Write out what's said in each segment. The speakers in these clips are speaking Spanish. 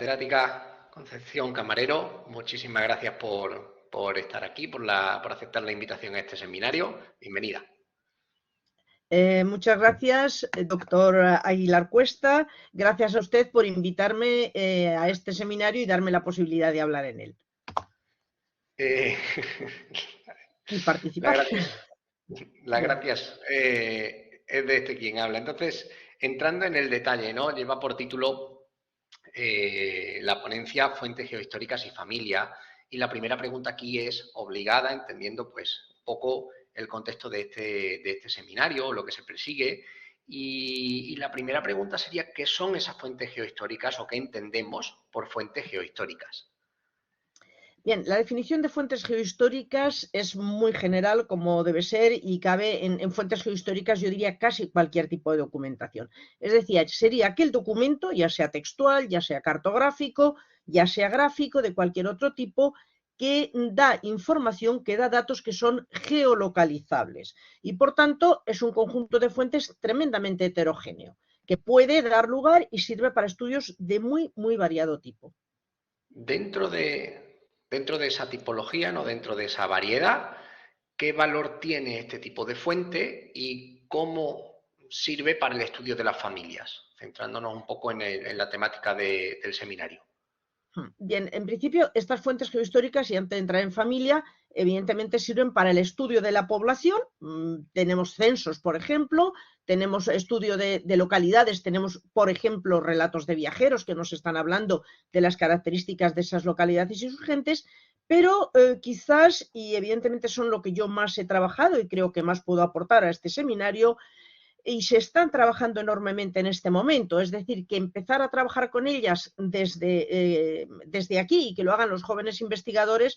catedrática Concepción Camarero, muchísimas gracias por estar aquí, por aceptar la invitación a este seminario. Bienvenida. Muchas gracias, doctor Aguilar Cuesta. Gracias a usted por invitarme a este seminario y darme la posibilidad de hablar en él. Y participar. Las gracias es de quien habla. Entonces, entrando en el detalle, ¿no? Lleva por título la ponencia Fuentes Geohistóricas y Familia. Y la primera pregunta aquí es obligada, entendiendo pues un poco el contexto de este seminario, lo que se persigue. Y la primera pregunta sería, ¿qué son esas fuentes geohistóricas o qué entendemos por fuentes geohistóricas? Bien, la definición de fuentes geohistóricas es muy general, como debe ser, y cabe en fuentes geohistóricas, yo diría, casi cualquier tipo de documentación. Es decir, sería aquel documento, ya sea textual, ya sea cartográfico, ya sea gráfico, de cualquier otro tipo, que da información, que da datos que son geolocalizables. Y por tanto, es un conjunto de fuentes tremendamente heterogéneo, que puede dar lugar y sirve para estudios de muy variado tipo. Dentro de esa tipología, ¿no? Dentro de esa variedad, ¿qué valor tiene este tipo de fuente y cómo sirve para el estudio de las familias? Centrándonos un poco en la temática del seminario. Bien, en principio, estas fuentes geohistóricas, y antes de entrar en familia, evidentemente sirven para el estudio de la población. Tenemos censos, por ejemplo, tenemos estudio de localidades, tenemos, por ejemplo, relatos de viajeros que nos están hablando de las características de esas localidades y sus gentes, pero quizás, y evidentemente son lo que yo más he trabajado y creo que más puedo aportar a este seminario, y se están trabajando enormemente en este momento, es decir, que empezar a trabajar con ellas desde aquí y que lo hagan los jóvenes investigadores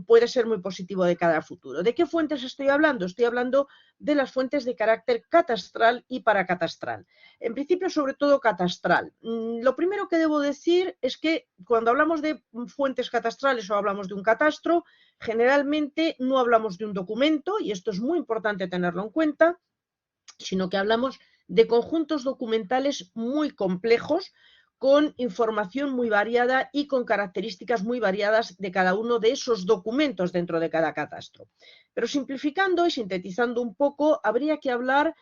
puede ser muy positivo de cara al futuro. ¿De qué fuentes estoy hablando? Estoy hablando de las fuentes de carácter catastral y paracatastral. En principio, sobre todo catastral. Lo primero que debo decir es que cuando hablamos de fuentes catastrales o hablamos de un catastro, generalmente no hablamos de un documento, y esto es muy importante tenerlo en cuenta, sino que hablamos de conjuntos documentales muy complejos, con información muy variada y con características muy variadas de cada uno de esos documentos dentro de cada catastro. Pero simplificando y sintetizando un poco, habría que hablar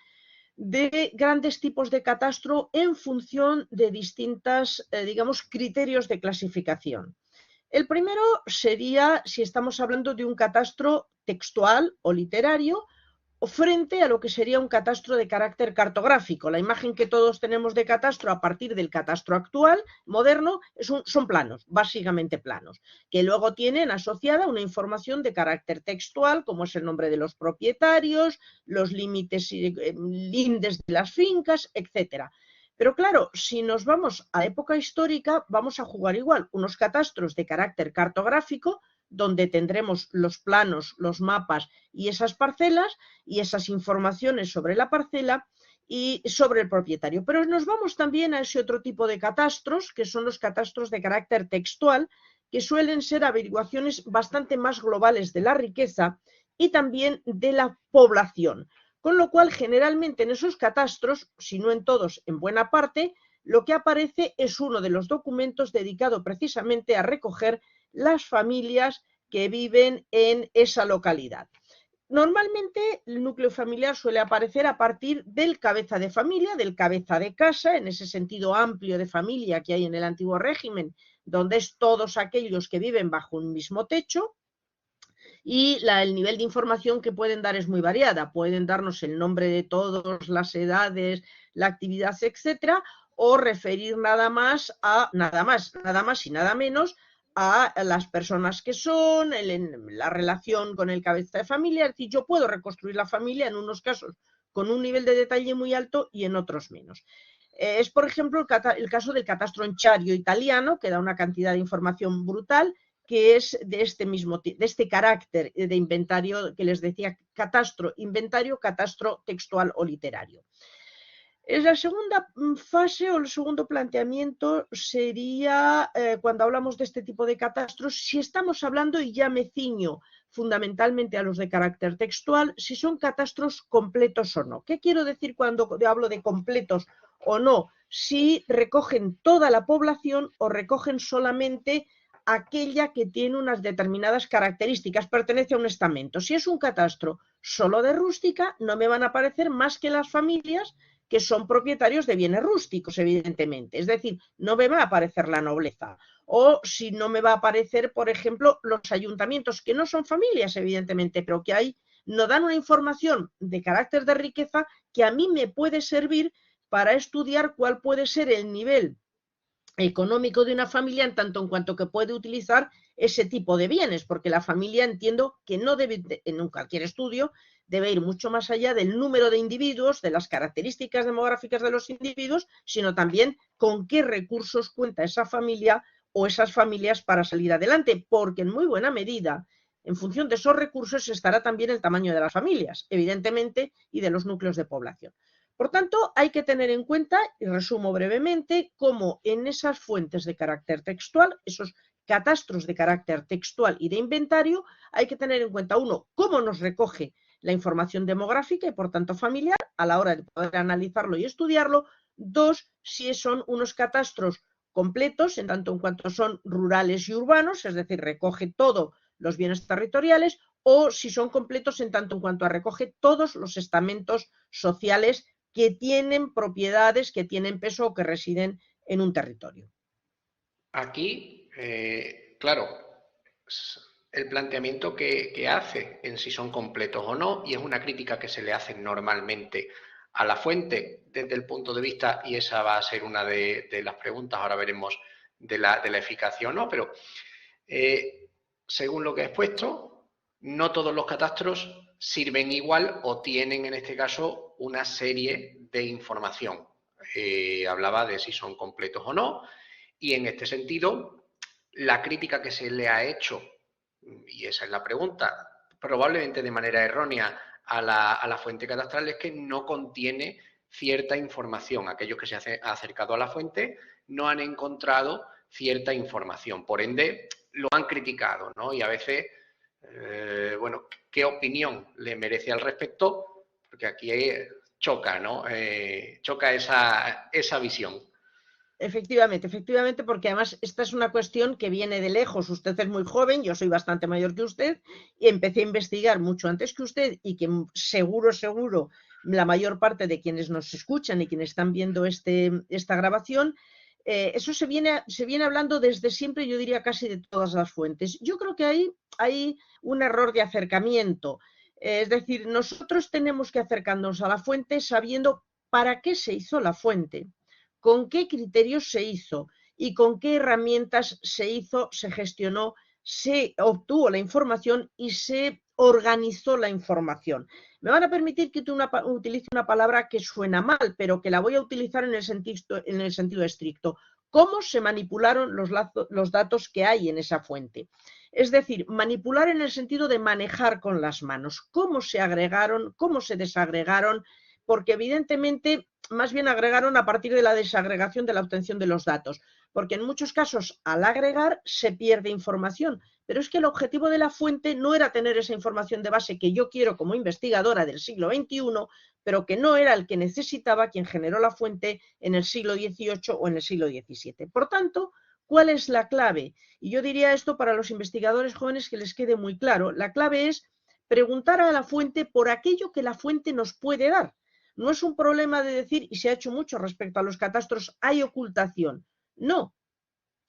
de grandes tipos de catastro en función de distintos, digamos, criterios de clasificación. El primero sería si estamos hablando de un catastro textual o literario, o frente a lo que sería un catastro de carácter cartográfico. La imagen que todos tenemos de catastro a partir del catastro actual, moderno, son planos, básicamente planos, que luego tienen asociada una información de carácter textual, como es el nombre de los propietarios, los límites, lindes de las fincas, etc. Pero claro, si nos vamos a época histórica, vamos a jugar igual unos catastros de carácter cartográfico, donde tendremos los planos, los mapas y esas parcelas y esas informaciones sobre la parcela y sobre el propietario. Pero nos vamos también a ese otro tipo de catastros, que son los catastros de carácter textual, que suelen ser averiguaciones bastante más globales de la riqueza y también de la población. Con lo cual, generalmente en esos catastros, si no en todos, en buena parte, lo que aparece es uno de los documentos dedicado precisamente a recoger las familias que viven en esa localidad. Normalmente el núcleo familiar suele aparecer a partir del cabeza de familia, del cabeza de casa, en ese sentido amplio de familia que hay en el antiguo régimen, donde es todos aquellos que viven bajo un mismo techo, y el nivel de información que pueden dar es muy variada. Pueden darnos el nombre de todos, las edades, la actividad, etcétera, o referir nada más y nada menos a las personas que son, la relación con el cabeza de familia. Es decir, yo puedo reconstruir la familia en unos casos con un nivel de detalle muy alto y en otros menos. Es, por ejemplo, el caso del catastro enchario italiano, que da una cantidad de información brutal, que es de este carácter de inventario que les decía, catastro inventario, catastro textual o literario. La segunda fase o el segundo planteamiento sería cuando hablamos de este tipo de catastros, si estamos hablando, y ya me ciño fundamentalmente a los de carácter textual, si son catastros completos o no. ¿Qué quiero decir cuando hablo de completos o no? si recogen toda la población o recogen solamente aquella que tiene unas determinadas características, pertenece a un estamento. Si es un catastro solo de rústica, no me van a aparecer más que las familias que son propietarios de bienes rústicos, evidentemente. Es decir, no me va a aparecer la nobleza. O si no me va a aparecer, por ejemplo, los ayuntamientos, que no son familias, evidentemente, pero que hay, no dan una información de carácter de riqueza que a mí me puede servir para estudiar cuál puede ser el nivel económico de una familia en tanto en cuanto que puede utilizar ese tipo de bienes, porque la familia entiendo que no debe, en cualquier estudio, debe ir mucho más allá del número de individuos, de las características demográficas de los individuos, sino también con qué recursos cuenta esa familia o esas familias para salir adelante, porque en muy buena medida, en función de esos recursos, estará también el tamaño de las familias, evidentemente, y de los núcleos de población. Por tanto, hay que tener en cuenta, y resumo brevemente, cómo en esas fuentes de carácter textual, esos catastros de carácter textual y de inventario, hay que tener en cuenta, uno, cómo nos recoge la información demográfica y por tanto familiar a la hora de poder analizarlo y estudiarlo. Dos, si son unos catastros completos en tanto en cuanto son rurales y urbanos, es decir, recoge todos los bienes territoriales, o si son completos en tanto en cuanto a recoge todos los estamentos sociales que tienen propiedades, que tienen peso o que residen en un territorio. Aquí, claro, el planteamiento que hace en si son completos o no, y es una crítica que se le hace normalmente a la fuente desde el punto de vista, y esa va a ser una de las preguntas, ahora veremos de la eficacia o no, pero según lo que he expuesto, no todos los catastros sirven igual o tienen en este caso una serie de información. Hablaba de si son completos o no, y en este sentido, la crítica que se le ha hecho, y esa es la pregunta, probablemente de manera errónea a la fuente catastral, es que no contiene cierta información. Aquellos que se han acercado a la fuente no han encontrado cierta información. Por ende, lo han criticado, ¿no? Y a veces, bueno, ¿qué opinión le merece al respecto? Porque aquí choca, ¿no? Choca esa visión. Efectivamente, porque además esta es una cuestión que viene de lejos. Usted es muy joven, yo soy bastante mayor que usted y empecé a investigar mucho antes que usted y que seguro, la mayor parte de quienes nos escuchan y quienes están viendo esta grabación, eso se viene hablando desde siempre, yo diría casi de todas las fuentes. Yo creo que hay un error de acercamiento. Es decir, nosotros tenemos que acercarnos a la fuente sabiendo para qué se hizo la fuente, con qué criterios se hizo y con qué herramientas se hizo, se gestionó, se obtuvo la información y se organizó la información. Me van a permitir que utilice una palabra que suena mal, pero que la voy a utilizar en el sentido estricto. ¿Cómo se manipularon los datos que hay en esa fuente? Es decir, manipular en el sentido de manejar con las manos. ¿Cómo se agregaron? ¿Cómo se desagregaron? Porque evidentemente más bien agregaron a partir de la desagregación de la obtención de los datos, porque en muchos casos al agregar se pierde información, pero es que el objetivo de la fuente no era tener esa información de base que yo quiero como investigadora del siglo XXI, pero que no era el que necesitaba quien generó la fuente en el siglo XVIII o en el siglo XVII. Por tanto, ¿cuál es la clave? Y yo diría esto para los investigadores jóvenes que les quede muy claro. La clave es preguntar a la fuente por aquello que la fuente nos puede dar. No es un problema de decir, y se ha hecho mucho respecto a los catastros, hay ocultación. No,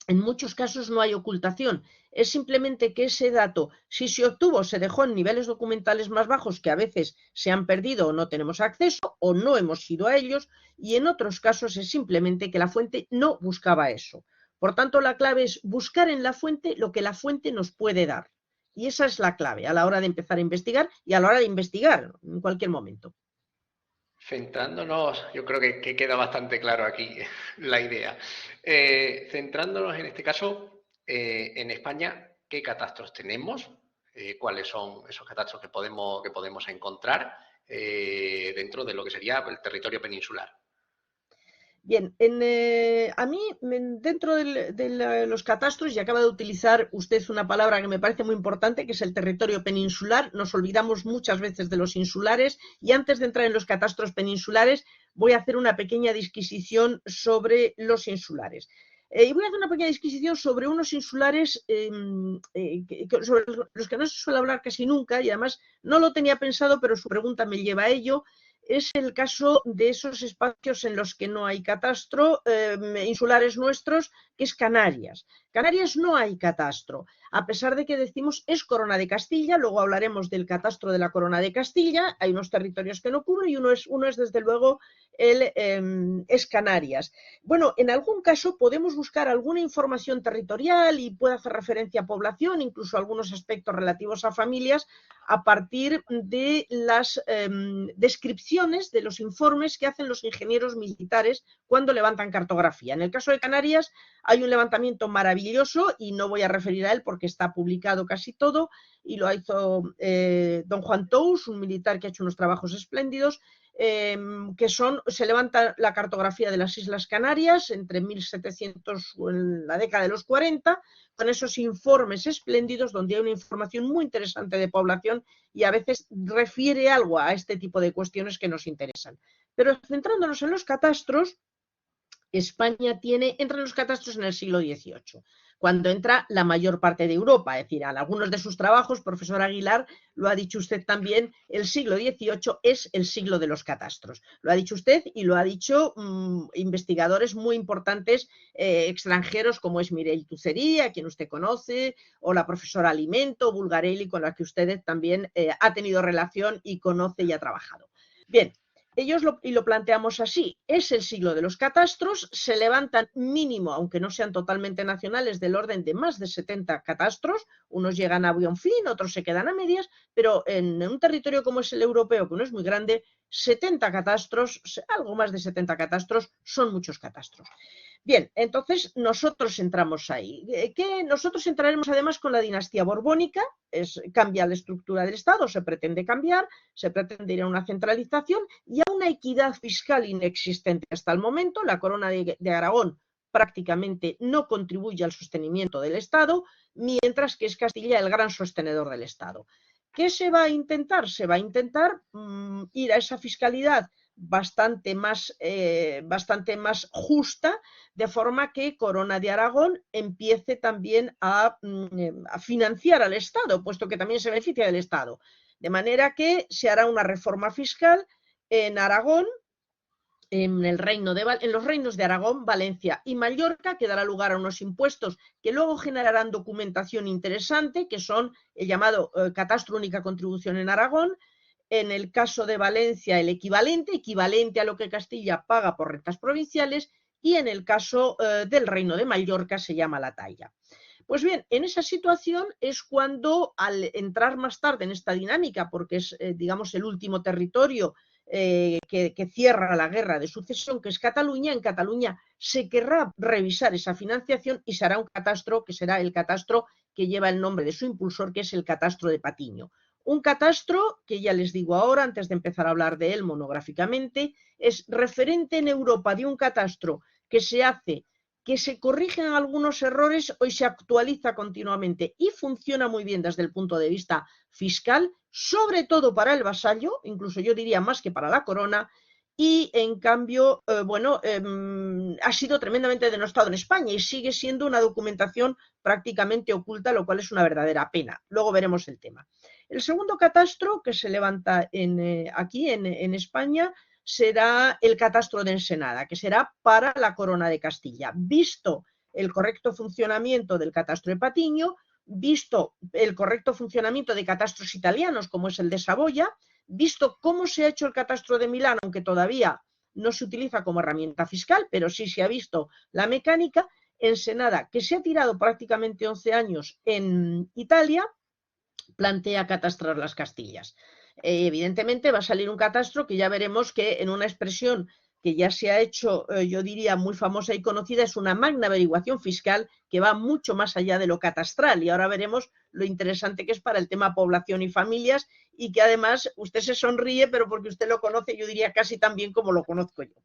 en muchos casos no hay ocultación. Es simplemente que ese dato, si se obtuvo, se dejó en niveles documentales más bajos que a veces se han perdido o no tenemos acceso o no hemos ido a ellos, y en otros casos es simplemente que la fuente no buscaba eso. Por tanto, la clave es buscar en la fuente lo que la fuente nos puede dar. Y esa es la clave a la hora de empezar a investigar y a la hora de investigar en cualquier momento. Centrándonos, yo creo que queda bastante claro aquí la idea. Centrándonos en este caso, en España, ¿qué catastros tenemos? ¿Cuáles son esos catastros que podemos encontrar dentro de lo que sería el territorio peninsular? Bien, a mí, dentro de los catastros, y acaba de utilizar usted una palabra que me parece muy importante, que es el territorio peninsular. Nos olvidamos muchas veces de los insulares, y antes de entrar en los catastros peninsulares, voy a hacer una pequeña disquisición sobre los insulares. Y voy a hacer una pequeña disquisición sobre unos insulares sobre los que no se suele hablar casi nunca, y además no lo tenía pensado, pero su pregunta me lleva a ello. Es el caso de esos espacios en los que no hay catastro, insulares nuestros, que es Canarias. Canarias no hay catastro, a pesar de que decimos es Corona de Castilla. Luego hablaremos del catastro de la Corona de Castilla. Hay unos territorios que no cubre, y uno es desde luego es Canarias. Bueno, en algún caso podemos buscar alguna información territorial y puede hacer referencia a población, incluso algunos aspectos relativos a familias, a partir de las descripciones de los informes que hacen los ingenieros militares cuando levantan cartografía. En el caso de Canarias hay un levantamiento maravilloso, y no voy a referir a él porque está publicado casi todo, y lo hizo don Juan Tous, un militar que ha hecho unos trabajos espléndidos, que se levanta la cartografía de las Islas Canarias entre 1700 o en la década de los 40, con esos informes espléndidos donde hay una información muy interesante de población, y a veces refiere algo a este tipo de cuestiones que nos interesan. Pero centrándonos en los catastros, España entra en los catastros en el siglo XVIII, cuando entra la mayor parte de Europa. Es decir, en algunos de sus trabajos, profesor Aguilar, lo ha dicho usted también, el siglo XVIII es el siglo de los catastros. Lo ha dicho usted y lo ha dicho investigadores muy importantes extranjeros, como es Mireille Tucerí, a quien usted conoce, o la profesora Alimento, Bulgarelli, con la que usted también ha tenido relación y conoce y ha trabajado. Bien. Ellos lo planteamos así: es el siglo de los catastros, se levantan mínimo, aunque no sean totalmente nacionales, del orden de más de 70 catastros. Unos llegan a buen fin, otros se quedan a medias, pero en un territorio como es el europeo, que no es muy grande, 70 catastros, algo más de 70 catastros, son muchos catastros. Bien, entonces nosotros entramos ahí. Nosotros entraremos además con la dinastía borbónica. Cambia la estructura del Estado, se pretende cambiar, se pretende ir a una centralización y a una equidad fiscal inexistente hasta el momento. La Corona de Aragón prácticamente no contribuye al sostenimiento del Estado, mientras que es Castilla el gran sostenedor del Estado. ¿Qué se va a intentar? Se va a intentar ir a esa fiscalidad bastante más justa, de forma que Corona de Aragón empiece también a financiar al Estado, puesto que también se beneficia del Estado. De manera que se hará una reforma fiscal en Aragón, en los reinos de Aragón, Valencia y Mallorca, que dará lugar a unos impuestos que luego generarán documentación interesante, que son el llamado catastro única contribución en Aragón. En el caso de Valencia, el equivalente a lo que Castilla paga por rentas provinciales, y en el caso del Reino de Mallorca se llama la talla. Pues bien, en esa situación es cuando, al entrar más tarde en esta dinámica, porque es, digamos, el último territorio que cierra la guerra de sucesión, que es Cataluña, en Cataluña se querrá revisar esa financiación y se hará un catastro que será el catastro que lleva el nombre de su impulsor, que es el catastro de Patiño. Un catastro que, ya les digo ahora, antes de empezar a hablar de él monográficamente, es referente en Europa de un catastro que se hace, que se corrigen algunos errores, hoy se actualiza continuamente y funciona muy bien desde el punto de vista fiscal, sobre todo para el vasallo, incluso yo diría más que para la corona, y en cambio, ha sido tremendamente denostado en España y sigue siendo una documentación prácticamente oculta, lo cual es una verdadera pena. Luego veremos el tema. El segundo catastro que se levanta aquí en España será el catastro de Ensenada, que será para la Corona de Castilla. Visto el correcto funcionamiento del catastro de Patiño, visto el correcto funcionamiento de catastros italianos como es el de Saboya, visto cómo se ha hecho el catastro de Milán, aunque todavía no se utiliza como herramienta fiscal, pero sí se ha visto la mecánica, Ensenada, que se ha tirado prácticamente 11 años en Italia, plantea catastrar las Castillas. Evidentemente va a salir un catastro que ya veremos que, en una expresión que ya se ha hecho, yo diría, muy famosa y conocida, es una magna averiguación fiscal que va mucho más allá de lo catastral, y ahora veremos lo interesante que es para el tema población y familias, y que además usted se sonríe, pero porque usted lo conoce, yo diría casi tan bien como lo conozco yo.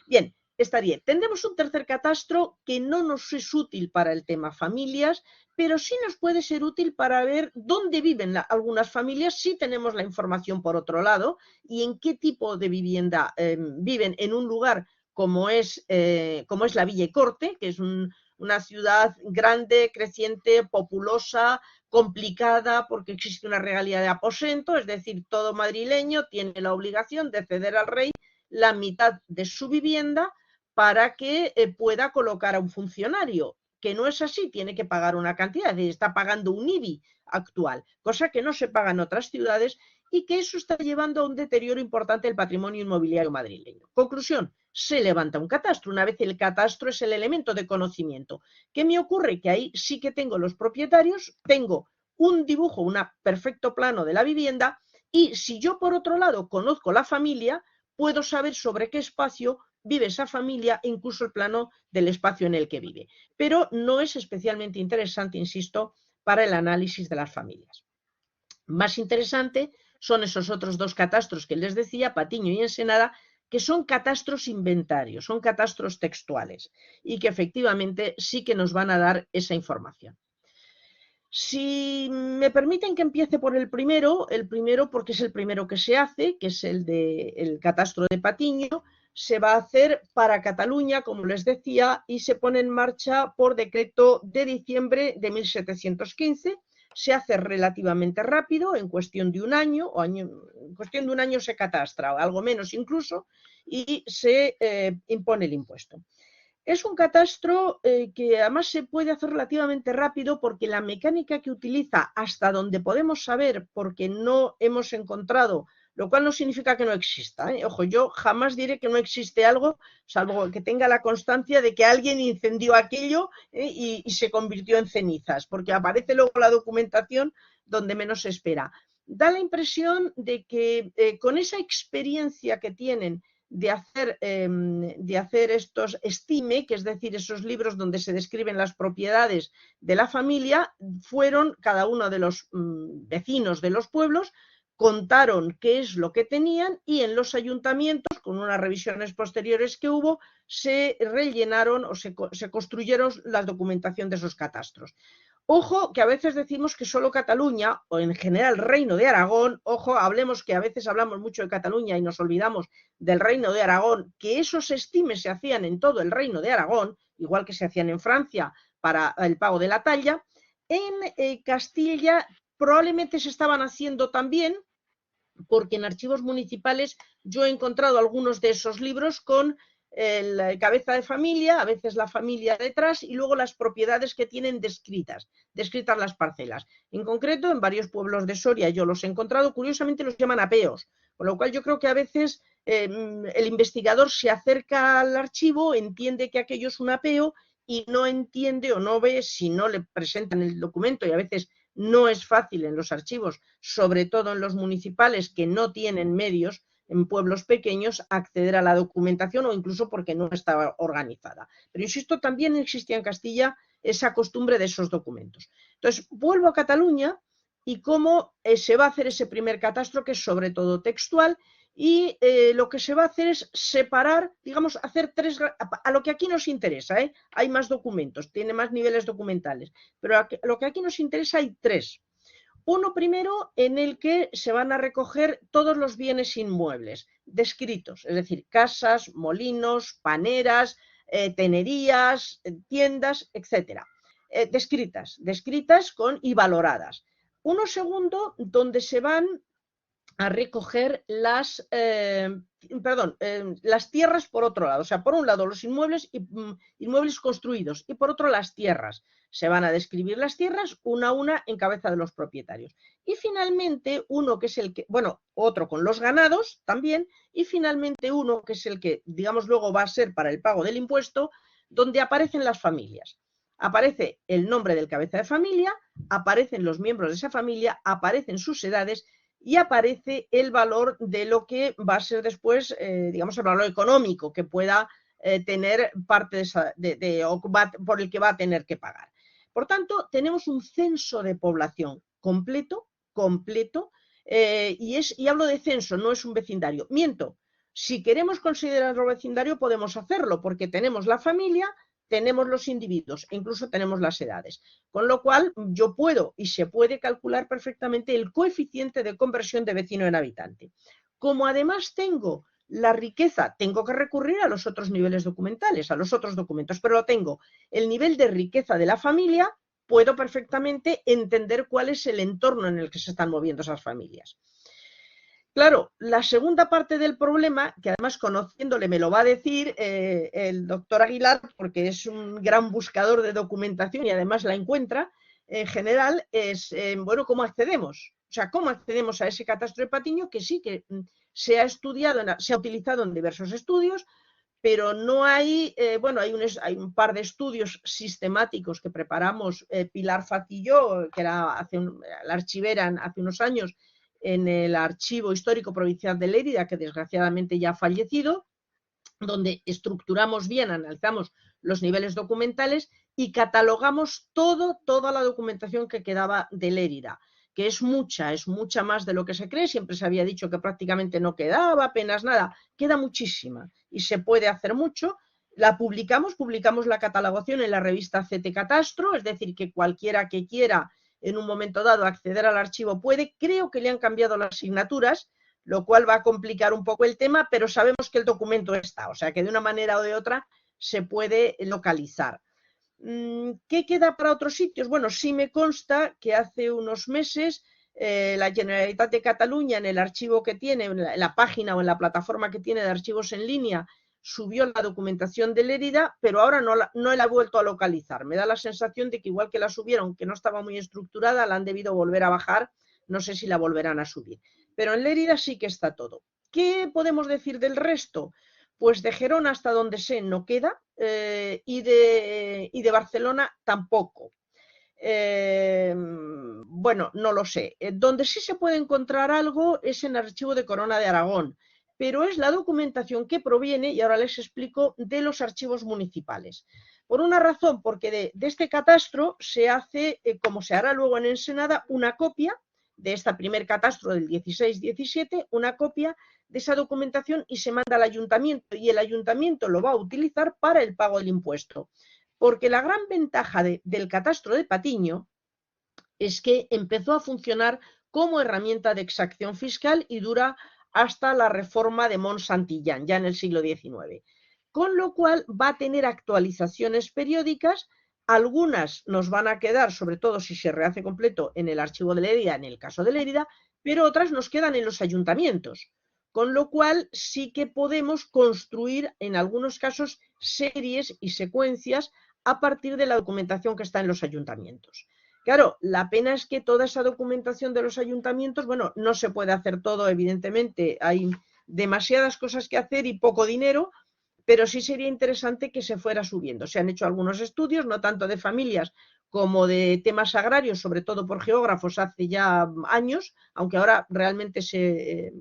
Bien, estaría. Tendremos un tercer catastro que no nos es útil para el tema familias, pero sí nos puede ser útil para ver dónde viven algunas familias, si tenemos la información por otro lado, y en qué tipo de vivienda viven en un lugar como es la Villa y Corte, que es una ciudad grande, creciente, populosa, complicada, porque existe una regalía de aposento, es decir, todo madrileño tiene la obligación de ceder al rey la mitad de su vivienda para que pueda colocar a un funcionario, que no es así, tiene que pagar una cantidad, es decir, está pagando un IBI actual, cosa que no se paga en otras ciudades y que eso está llevando a un deterioro importante del patrimonio inmobiliario madrileño. Conclusión, se levanta un catastro. Una vez el catastro es el elemento de conocimiento. ¿Qué me ocurre? Que ahí sí que tengo los propietarios, tengo un dibujo, un perfecto plano de la vivienda y si yo por otro lado conozco la familia, puedo saber sobre qué espacio vive esa familia e incluso el plano del espacio en el que vive. Pero no es especialmente interesante, insisto, para el análisis de las familias. Más interesante son esos otros dos catastros que les decía, Patiño y Ensenada, que son catastros inventarios, son catastros textuales y que efectivamente sí que nos van a dar esa información. Si me permiten que empiece por el primero porque es el primero que se hace, que es el catastro de Patiño, se va a hacer para Cataluña, como les decía, y se pone en marcha por decreto de diciembre de 1715. Se hace relativamente rápido, en cuestión de un año, en cuestión de un año se catastra, o algo menos incluso, y se impone el impuesto. Es un catastro que además se puede hacer relativamente rápido porque la mecánica que utiliza, hasta donde podemos saber, porque no hemos encontrado, lo cual no significa que no exista, ¿eh? Ojo, yo jamás diré que no existe algo, salvo que tenga la constancia de que alguien incendió aquello y se convirtió en cenizas, porque aparece luego la documentación donde menos se espera. Da la impresión de que con esa experiencia que tienen de hacer estos estime, que es decir, esos libros donde se describen las propiedades de la familia, fueron cada uno de los vecinos de los pueblos, contaron qué es lo que tenían y en los ayuntamientos, con unas revisiones posteriores que hubo, se rellenaron o se construyeron la documentación de esos catastros. Ojo, que a veces decimos que solo Cataluña, o en general Reino de Aragón, ojo, hablemos que a veces hablamos mucho de Cataluña y nos olvidamos del Reino de Aragón, que esos estimes se hacían en todo el Reino de Aragón, igual que se hacían en Francia para el pago de la talla. En Castilla probablemente se estaban haciendo también, porque en archivos municipales yo he encontrado algunos de esos libros con el cabeza de familia, a veces la familia detrás y luego las propiedades que tienen descritas las parcelas. En concreto, en varios pueblos de Soria yo los he encontrado, curiosamente los llaman apeos, con lo cual yo creo que a veces el investigador se acerca al archivo, entiende que aquello es un apeo y no entiende o no ve si no le presentan el documento, y a veces no es fácil en los archivos, sobre todo en los municipales que no tienen medios, en pueblos pequeños, acceder a la documentación o incluso porque no estaba organizada. Pero insisto, también existía en Castilla esa costumbre de esos documentos. Entonces, vuelvo a Cataluña y cómo se va a hacer ese primer catastro, que es sobre todo textual, y lo que se va a hacer es separar, digamos, hacer tres, a lo que aquí nos interesa, hay más documentos, tiene más niveles documentales, pero a lo que aquí nos interesa hay tres. Uno primero en el que se van a recoger todos los bienes inmuebles descritos, es decir, casas, molinos, paneras, tenerías, tiendas, etcétera, descritas y valoradas. Uno segundo donde se van a recoger las tierras por otro lado. O sea, por un lado los inmuebles construidos y por otro las tierras. Se van a describir las tierras una a una en cabeza de los propietarios. Y finalmente uno que es el que, otro con los ganados también, y finalmente uno que es el que, digamos, luego va a ser para el pago del impuesto, donde aparecen las familias. Aparece el nombre del cabeza de familia, aparecen los miembros de esa familia, aparecen sus edades y aparece el valor de lo que va a ser después, digamos, el valor económico que pueda tener parte por el que va a tener que pagar. Por tanto, tenemos un censo de población completo, y hablo de censo, no es un vecindario. Miento, Si queremos considerarlo vecindario, podemos hacerlo, porque tenemos la familia, tenemos los individuos e incluso tenemos las edades. Con lo cual, yo puedo y se puede calcular perfectamente el coeficiente de conversión de vecino en habitante. Como además tengo la riqueza, tengo que recurrir a los otros niveles documentales, a los otros documentos, pero lo tengo. El nivel de riqueza de la familia, puedo perfectamente entender cuál es el entorno en el que se están moviendo esas familias. Claro, la segunda parte del problema, que además conociéndole me lo va a decir el doctor Aguilar, porque es un gran buscador de documentación y además la encuentra, en general, es, bueno, ¿cómo accedemos? O sea, ¿cómo accedemos a ese catastro de Patiño? Que sí, que se ha estudiado, se ha utilizado en diversos estudios, pero no hay, bueno, hay un par de estudios sistemáticos que preparamos Pilar Faz y yo, que era la archivera hace unos años, en el Archivo Histórico Provincial de Lérida, que desgraciadamente ya ha fallecido, donde estructuramos bien, analizamos los niveles documentales y catalogamos toda la documentación que quedaba de Lérida, que es mucha más de lo que se cree. Siempre se había dicho que prácticamente no quedaba, apenas nada, queda muchísima y se puede hacer mucho. La publicamos la catalogación en la revista CT Catastro, es decir, que cualquiera que quiera en un momento dado acceder al archivo puede. Creo que le han cambiado las asignaturas, lo cual va a complicar un poco el tema, pero sabemos que el documento está, o sea que de una manera o de otra se puede localizar. ¿Qué queda para otros sitios? Bueno, sí me consta que hace unos meses la Generalitat de Cataluña, en el archivo que tiene, en la página o en la plataforma que tiene de archivos en línea, subió la documentación de Lérida, pero ahora no la ha vuelto a localizar. Me da la sensación de que igual que la subieron, que no estaba muy estructurada, la han debido volver a bajar, no sé si la volverán a subir. Pero en Lérida sí que está todo. ¿Qué podemos decir del resto? Pues de Gerona, hasta donde sé, no queda, y de Barcelona tampoco. Bueno, no lo sé. Donde sí se puede encontrar algo es en el archivo de Corona de Aragón, pero es la documentación que proviene, y ahora les explico, de los archivos municipales. Por una razón, porque de este catastro se hace, como se hará luego en Ensenada, una copia de este primer catastro del 16-17, una copia de esa documentación y se manda al ayuntamiento, y el ayuntamiento lo va a utilizar para el pago del impuesto. Porque la gran ventaja del catastro de Patiño es que empezó a funcionar como herramienta de exacción fiscal y dura hasta la reforma de Mont Santillán, ya en el siglo XIX. Con lo cual va a tener actualizaciones periódicas. Algunas nos van a quedar, sobre todo si se rehace completo, en el archivo de Lérida, en el caso de Lérida, pero otras nos quedan en los ayuntamientos. Con lo cual sí que podemos construir en algunos casos series y secuencias a partir de la documentación que está en los ayuntamientos. Claro, la pena es que toda esa documentación de los ayuntamientos, bueno, no se puede hacer todo, evidentemente, hay demasiadas cosas que hacer y poco dinero, pero sí sería interesante que se fuera subiendo. Se han hecho algunos estudios, no tanto de familias como de temas agrarios, sobre todo por geógrafos, hace ya años, aunque ahora realmente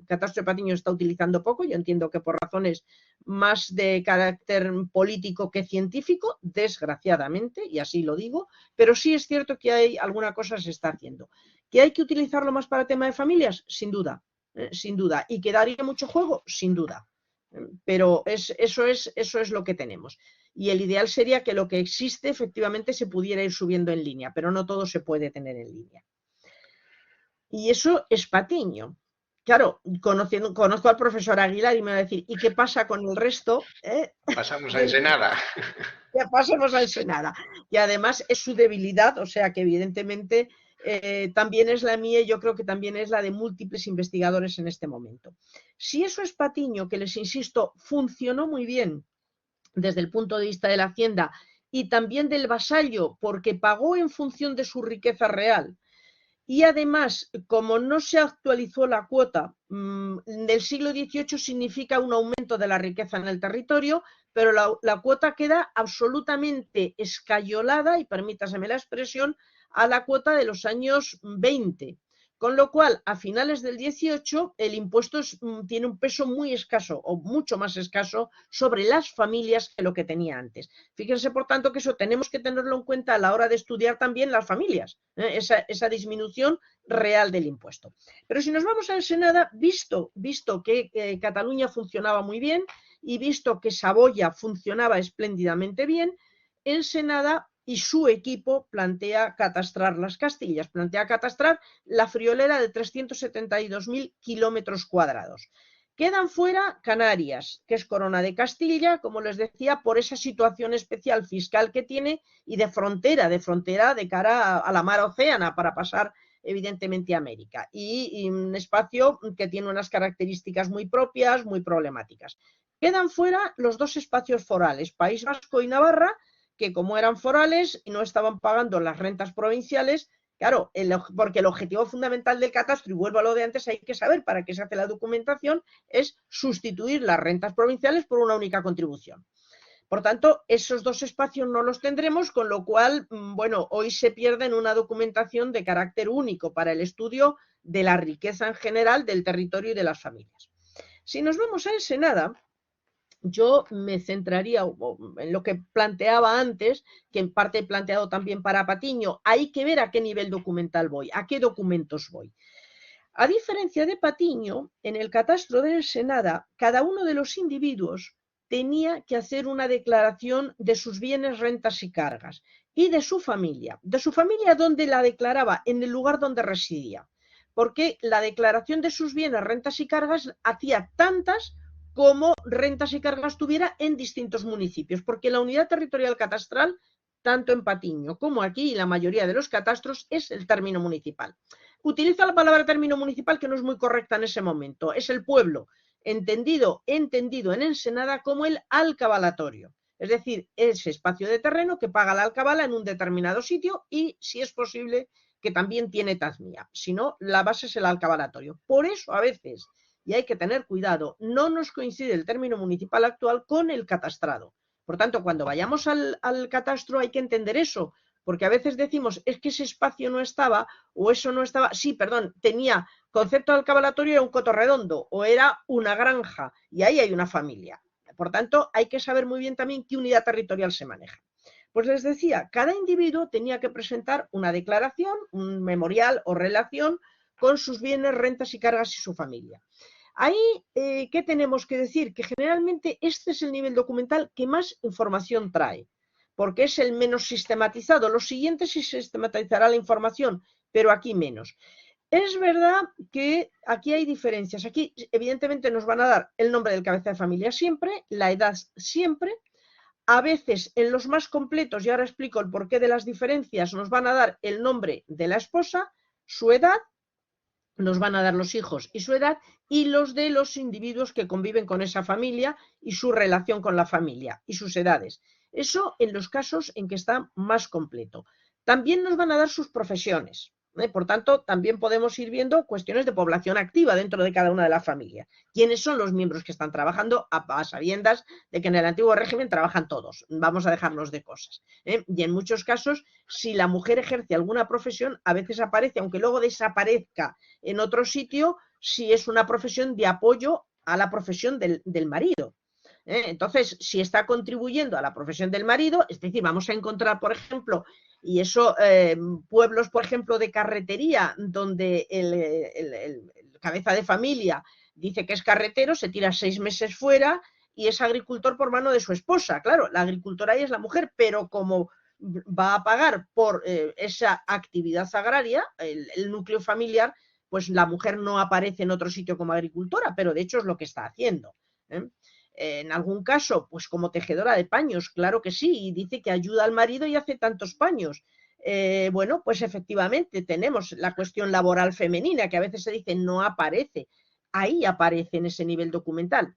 Catastro de Patiño está utilizando poco. Yo entiendo que por razones más de carácter político que científico, desgraciadamente, y así lo digo, pero sí es cierto que hay alguna cosa se está haciendo. ¿Que hay que utilizarlo más para el tema de familias? Sin duda, sin duda. ¿Y que daría mucho juego? Sin duda. Pero eso es lo que tenemos. Y el ideal sería que lo que existe efectivamente se pudiera ir subiendo en línea, pero no todo se puede tener en línea. Y eso es Patiño. Claro, conozco al profesor Aguilar y me va a decir, ¿y qué pasa con el resto? Pasamos a Ensenada. Ya pasamos a Ensenada. Y además es su debilidad, o sea que evidentemente también es la mía y yo creo que también es la de múltiples investigadores en este momento. Si eso es Patiño, que les insisto, funcionó muy bien desde el punto de vista de la hacienda y también del vasallo, porque pagó en función de su riqueza real. Y además, como no se actualizó la cuota, del siglo XVIII significa un aumento de la riqueza en el territorio, pero la cuota queda absolutamente escayolada, y permítaseme la expresión, a la cuota de los años 20. Con lo cual, a finales del 18, el impuesto tiene un peso muy escaso o mucho más escaso sobre las familias que lo que tenía antes. Fíjense, por tanto, que eso tenemos que tenerlo en cuenta a la hora de estudiar también las familias, esa disminución real del impuesto. Pero si nos vamos a Ensenada, visto que Cataluña funcionaba muy bien y visto que Saboya funcionaba espléndidamente bien, Ensenada y su equipo plantea catastrar las Castillas, plantea catastrar la friolera de 372.000 kilómetros cuadrados. Quedan fuera Canarias, que es Corona de Castilla, como les decía, por esa situación especial fiscal que tiene y de frontera de cara a la mar Océana para pasar evidentemente a América, y un espacio que tiene unas características muy propias, muy problemáticas. Quedan fuera los dos espacios forales, País Vasco y Navarra, que como eran forales y no estaban pagando las rentas provinciales, claro, porque el objetivo fundamental del catastro, y vuelvo a lo de antes, hay que saber para qué se hace la documentación, es sustituir las rentas provinciales por una única contribución. Por tanto, esos dos espacios no los tendremos, con lo cual, bueno, hoy se pierde en una documentación de carácter único para el estudio de la riqueza en general del territorio y de las familias. Si nos vamos a Ensenada, yo me centraría en lo que planteaba antes, que en parte he planteado también para Patiño. Hay que ver a qué nivel documental voy, a qué documentos voy. A diferencia de Patiño, en el catastro de Ensenada, cada uno de los individuos tenía que hacer una declaración de sus bienes, rentas y cargas, y de su familia. De su familia, ¿dónde la declaraba? En el lugar donde residía. Porque la declaración de sus bienes, rentas y cargas hacía tantas como rentas y cargas tuviera en distintos municipios, porque la unidad territorial catastral, tanto en Patiño como aquí, y la mayoría de los catastros, es el término municipal. Utilizo la palabra término municipal, que no es muy correcta en ese momento, es el pueblo, entendido en Ensenada como el alcabalatorio, es decir, ese espacio de terreno que paga la alcabala en un determinado sitio y, si es posible, que también tiene tazmía, si no, la base es el alcabalatorio. Por eso, a veces, y hay que tener cuidado, no nos coincide el término municipal actual con el catastrado. Por tanto, cuando vayamos al catastro hay que entender eso, porque a veces decimos, es que ese espacio no estaba, o eso no estaba, sí, perdón, tenía concepto de alcabalatorio, era un coto redondo, o era una granja, y ahí hay una familia. Por tanto, hay que saber muy bien también qué unidad territorial se maneja. Pues les decía, cada individuo tenía que presentar una declaración, un memorial o relación con sus bienes, rentas y cargas y su familia. Ahí, ¿qué tenemos que decir? Que generalmente este es el nivel documental que más información trae, porque es el menos sistematizado. Los siguientes sí sistematizará la información, pero aquí menos. Es verdad que aquí hay diferencias. Aquí, evidentemente, nos van a dar el nombre del cabeza de familia siempre, la edad siempre. A veces, en los más completos, y ahora explico el porqué de las diferencias, nos van a dar el nombre de la esposa, su edad, nos van a dar los hijos y su edad, y los de los individuos que conviven con esa familia y su relación con la familia y sus edades. Eso en los casos en que está más completo. También nos van a dar sus profesiones. Por tanto, también podemos ir viendo cuestiones de población activa dentro de cada una de las familias. ¿Quiénes son los miembros que están trabajando? A sabiendas de que en el antiguo régimen trabajan todos. Vamos a dejarnos de cosas. Y en muchos casos, si la mujer ejerce alguna profesión, a veces aparece, aunque luego desaparezca en otro sitio, si es una profesión de apoyo a la profesión del marido. Entonces, si está contribuyendo a la profesión del marido, es decir, vamos a encontrar, por ejemplo, y eso, pueblos, por ejemplo, de carretería, donde el cabeza de familia dice que es carretero, se tira 6 meses fuera y es agricultor por mano de su esposa. Claro, la agricultora ahí es la mujer, pero como va a pagar por esa actividad agraria, el núcleo familiar, pues la mujer no aparece en otro sitio como agricultora, pero de hecho es lo que está haciendo. En algún caso, pues como tejedora de paños, claro que sí, y dice que ayuda al marido y hace tantos paños. Bueno, pues efectivamente tenemos la cuestión laboral femenina, que a veces se dice no aparece, ahí aparece en ese nivel documental.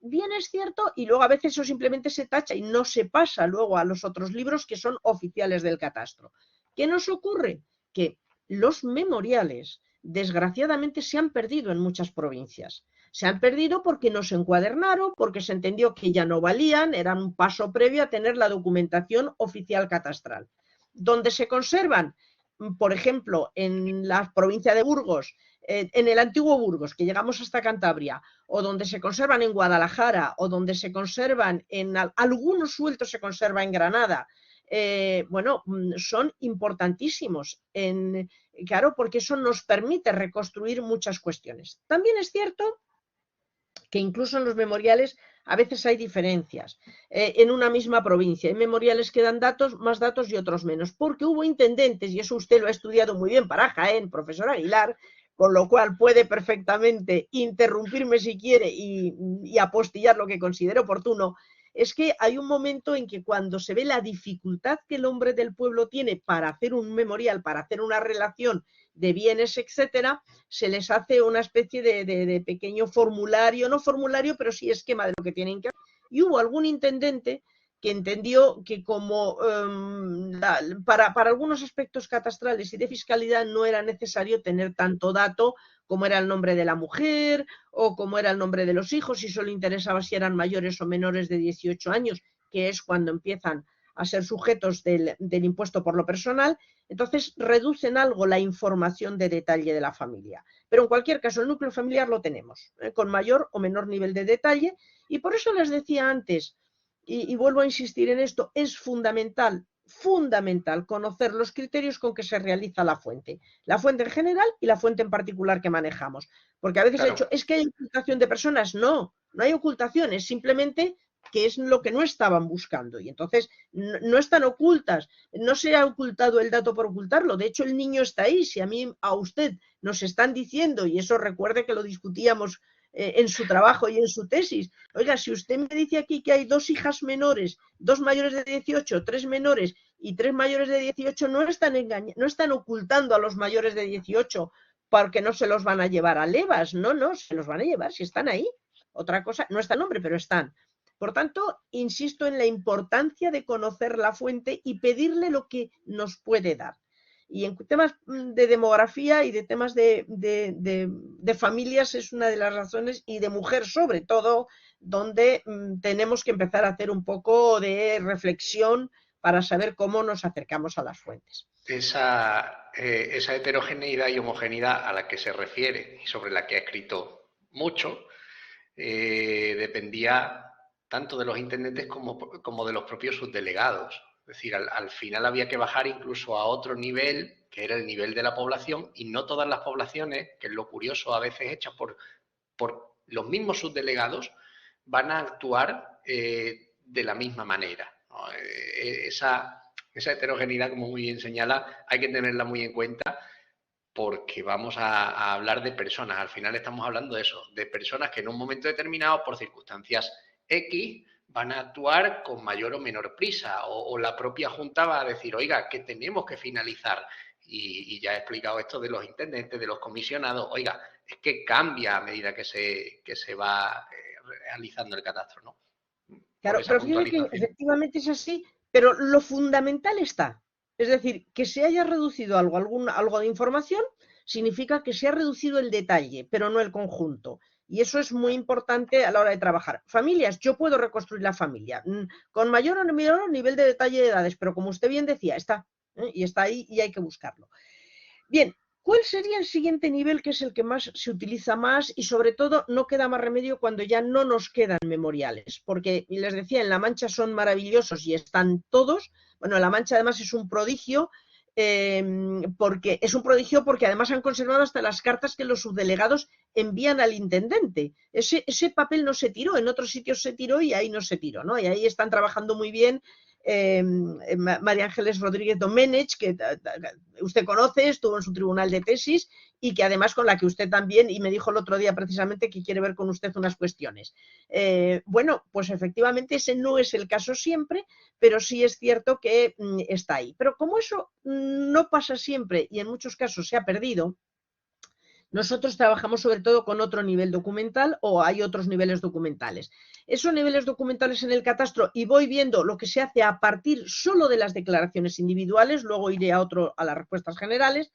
Bien es cierto, y luego a veces eso simplemente se tacha y no se pasa luego a los otros libros que son oficiales del catastro. ¿Qué nos ocurre? Que los memoriales, desgraciadamente, se han perdido en muchas provincias. Se han perdido porque no se encuadernaron, porque se entendió que ya no valían, eran un paso previo a tener la documentación oficial catastral. ¿Dónde se conservan? por ejemplo, en la provincia de Burgos, en el antiguo Burgos, que llegamos hasta Cantabria, o donde se conservan en Guadalajara, o donde se conservan en algunos sueltos se conserva en Granada, bueno, son importantísimos, claro, porque eso nos permite reconstruir muchas cuestiones. También es cierto que incluso en los memoriales a veces hay diferencias en una misma provincia. Hay memoriales que dan datos, más datos y otros menos, porque hubo intendentes, y eso usted lo ha estudiado muy bien para Jaén, profesor Aguilar, con lo cual puede perfectamente interrumpirme si quiere y apostillar lo que considere oportuno. Es que hay un momento en que cuando se ve la dificultad que el hombre del pueblo tiene para hacer un memorial, para hacer una relación de bienes, etcétera, se les hace una especie de pequeño formulario, no formulario, pero sí esquema de lo que tienen que hacer. Y hubo algún intendente que entendió que como para algunos aspectos catastrales y de fiscalidad no era necesario tener tanto dato como era el nombre de la mujer o como era el nombre de los hijos, y solo interesaba si eran mayores o menores de 18 años, que es cuando empiezan a ser sujetos del impuesto por lo personal. Entonces reducen algo la información de detalle de la familia. Pero en cualquier caso, el núcleo familiar lo tenemos, con mayor o menor nivel de detalle, y por eso les decía antes, y vuelvo a insistir en esto, es fundamental conocer los criterios con que se realiza la fuente en general y la fuente en particular que manejamos. Porque a veces Claro. he dicho, es que hay ocultación de personas. No, no hay ocultación, es simplemente que es lo que no estaban buscando, y entonces no están ocultas, no se ha ocultado el dato por ocultarlo. De hecho, el niño está ahí. Si a usted nos están diciendo, y eso recuerde que lo discutíamos en su trabajo y en su tesis, oiga, si usted me dice aquí que hay 2 hijas menores, 2 mayores de 18, 3 menores y 3 mayores de 18, no están ocultando a los mayores de 18 porque no se los van a llevar a levas, no, se los van a llevar si están ahí. Otra cosa, no está el nombre, pero están. Por tanto, insisto en la importancia de conocer la fuente y pedirle lo que nos puede dar. Y en temas de demografía y de temas de familias es una de las razones, y de mujer sobre todo, donde tenemos que empezar a hacer un poco de reflexión para saber cómo nos acercamos a las fuentes. Esa heterogeneidad y homogeneidad a la que se refiere y sobre la que ha escrito mucho, dependía tanto de los intendentes como de los propios subdelegados. Es decir, al final había que bajar incluso a otro nivel, que era el nivel de la población, y no todas las poblaciones, que es lo curioso, a veces hechas por los mismos subdelegados, van a actuar de la misma manera, ¿no? Esa heterogeneidad, como muy bien señala, hay que tenerla muy en cuenta, porque vamos a hablar de personas. Al final estamos hablando de eso, de personas que en un momento determinado, por circunstancias X, van a actuar con mayor o menor prisa, o la propia Junta va a decir, oiga, que tenemos que finalizar. Y ya he explicado esto de los intendentes, de los comisionados, oiga, es que cambia a medida que se va realizando el catastro, ¿no? Claro, pero fíjate que efectivamente es así, pero lo fundamental está. Es decir, que se haya reducido algo de información significa que se ha reducido el detalle, pero no el conjunto. Y eso es muy importante a la hora de trabajar. Familias, yo puedo reconstruir la familia con mayor o menor nivel de detalle de edades, pero como usted bien decía, está, y está ahí y hay que buscarlo. Bien, ¿cuál sería el siguiente nivel, que es el que más se utiliza más, y sobre todo no queda más remedio cuando ya no nos quedan memoriales? Porque les decía, en La Mancha son maravillosos y están todos. Bueno, La Mancha además es un prodigio, porque además han conservado hasta las cartas que los subdelegados envían al intendente. Ese papel no se tiró, en otros sitios se tiró y ahí no se tiró, ¿no? Y ahí están trabajando muy bien. María Ángeles Rodríguez Domenech, que usted conoce, estuvo en su tribunal de tesis, y que además con la que usted también, y me dijo el otro día precisamente que quiere ver con usted unas cuestiones. Bueno, pues efectivamente ese no es el caso siempre, pero sí es cierto que está ahí. Pero como eso no pasa siempre y en muchos casos se ha perdido, nosotros trabajamos sobre todo con otro nivel documental, o hay otros niveles documentales. Esos niveles documentales en el catastro, y voy viendo lo que se hace a partir solo de las declaraciones individuales, luego iré a las respuestas generales.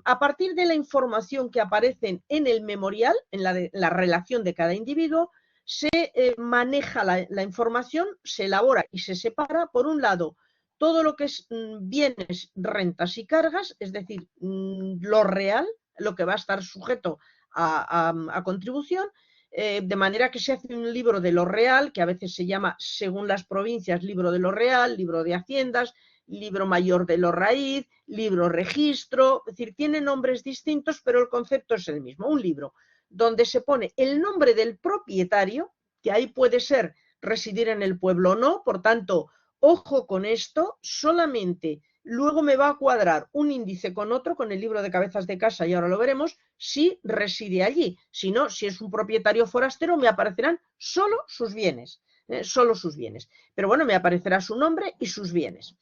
A partir de la información que aparece en el memorial, en la relación de cada individuo, se maneja la información, se elabora y se separa, por un lado, todo lo que es bienes, rentas y cargas, es decir, lo real, lo que va a estar sujeto a contribución, de manera que se hace un libro de lo real, que a veces se llama, según las provincias, libro de lo real, libro de haciendas, libro mayor de lo raíz, libro registro, es decir, tiene nombres distintos, pero el concepto es el mismo, un libro donde se pone el nombre del propietario, que ahí puede ser residir en el pueblo o no, por tanto, ojo con esto, solamente luego me va a cuadrar un índice con otro, con el libro de cabezas de casa, y ahora lo veremos, si reside allí. Si no, si es un propietario forastero, me aparecerán solo sus bienes, solo sus bienes. Pero bueno, me aparecerá su nombre y sus bienes.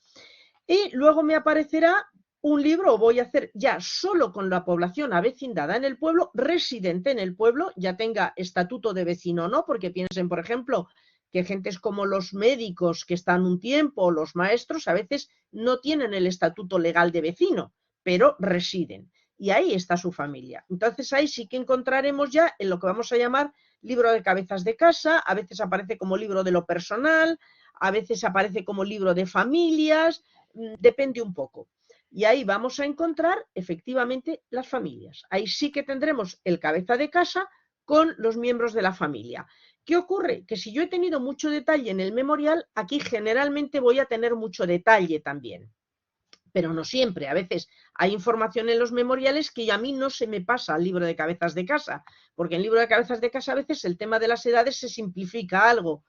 Y luego me aparecerá un libro, o voy a hacer ya solo con la población avecindada en el pueblo, residente en el pueblo, ya tenga estatuto de vecino o no, porque piensen, por ejemplo, que gentes como los médicos que están un tiempo, o los maestros, a veces no tienen el estatuto legal de vecino, pero residen. Y ahí está su familia. Entonces ahí sí que encontraremos ya en lo que vamos a llamar libro de cabezas de casa, a veces aparece como libro de lo personal, a veces aparece como libro de familias, depende un poco. Y ahí vamos a encontrar efectivamente las familias. Ahí sí que tendremos el cabeza de casa con los miembros de la familia. ¿Qué ocurre? Que si yo he tenido mucho detalle en el memorial, aquí generalmente voy a tener mucho detalle también. Pero no siempre. A veces hay información en los memoriales que a mí no se me pasa al libro de cabezas de casa, porque en el libro de cabezas de casa a veces el tema de las edades se simplifica algo.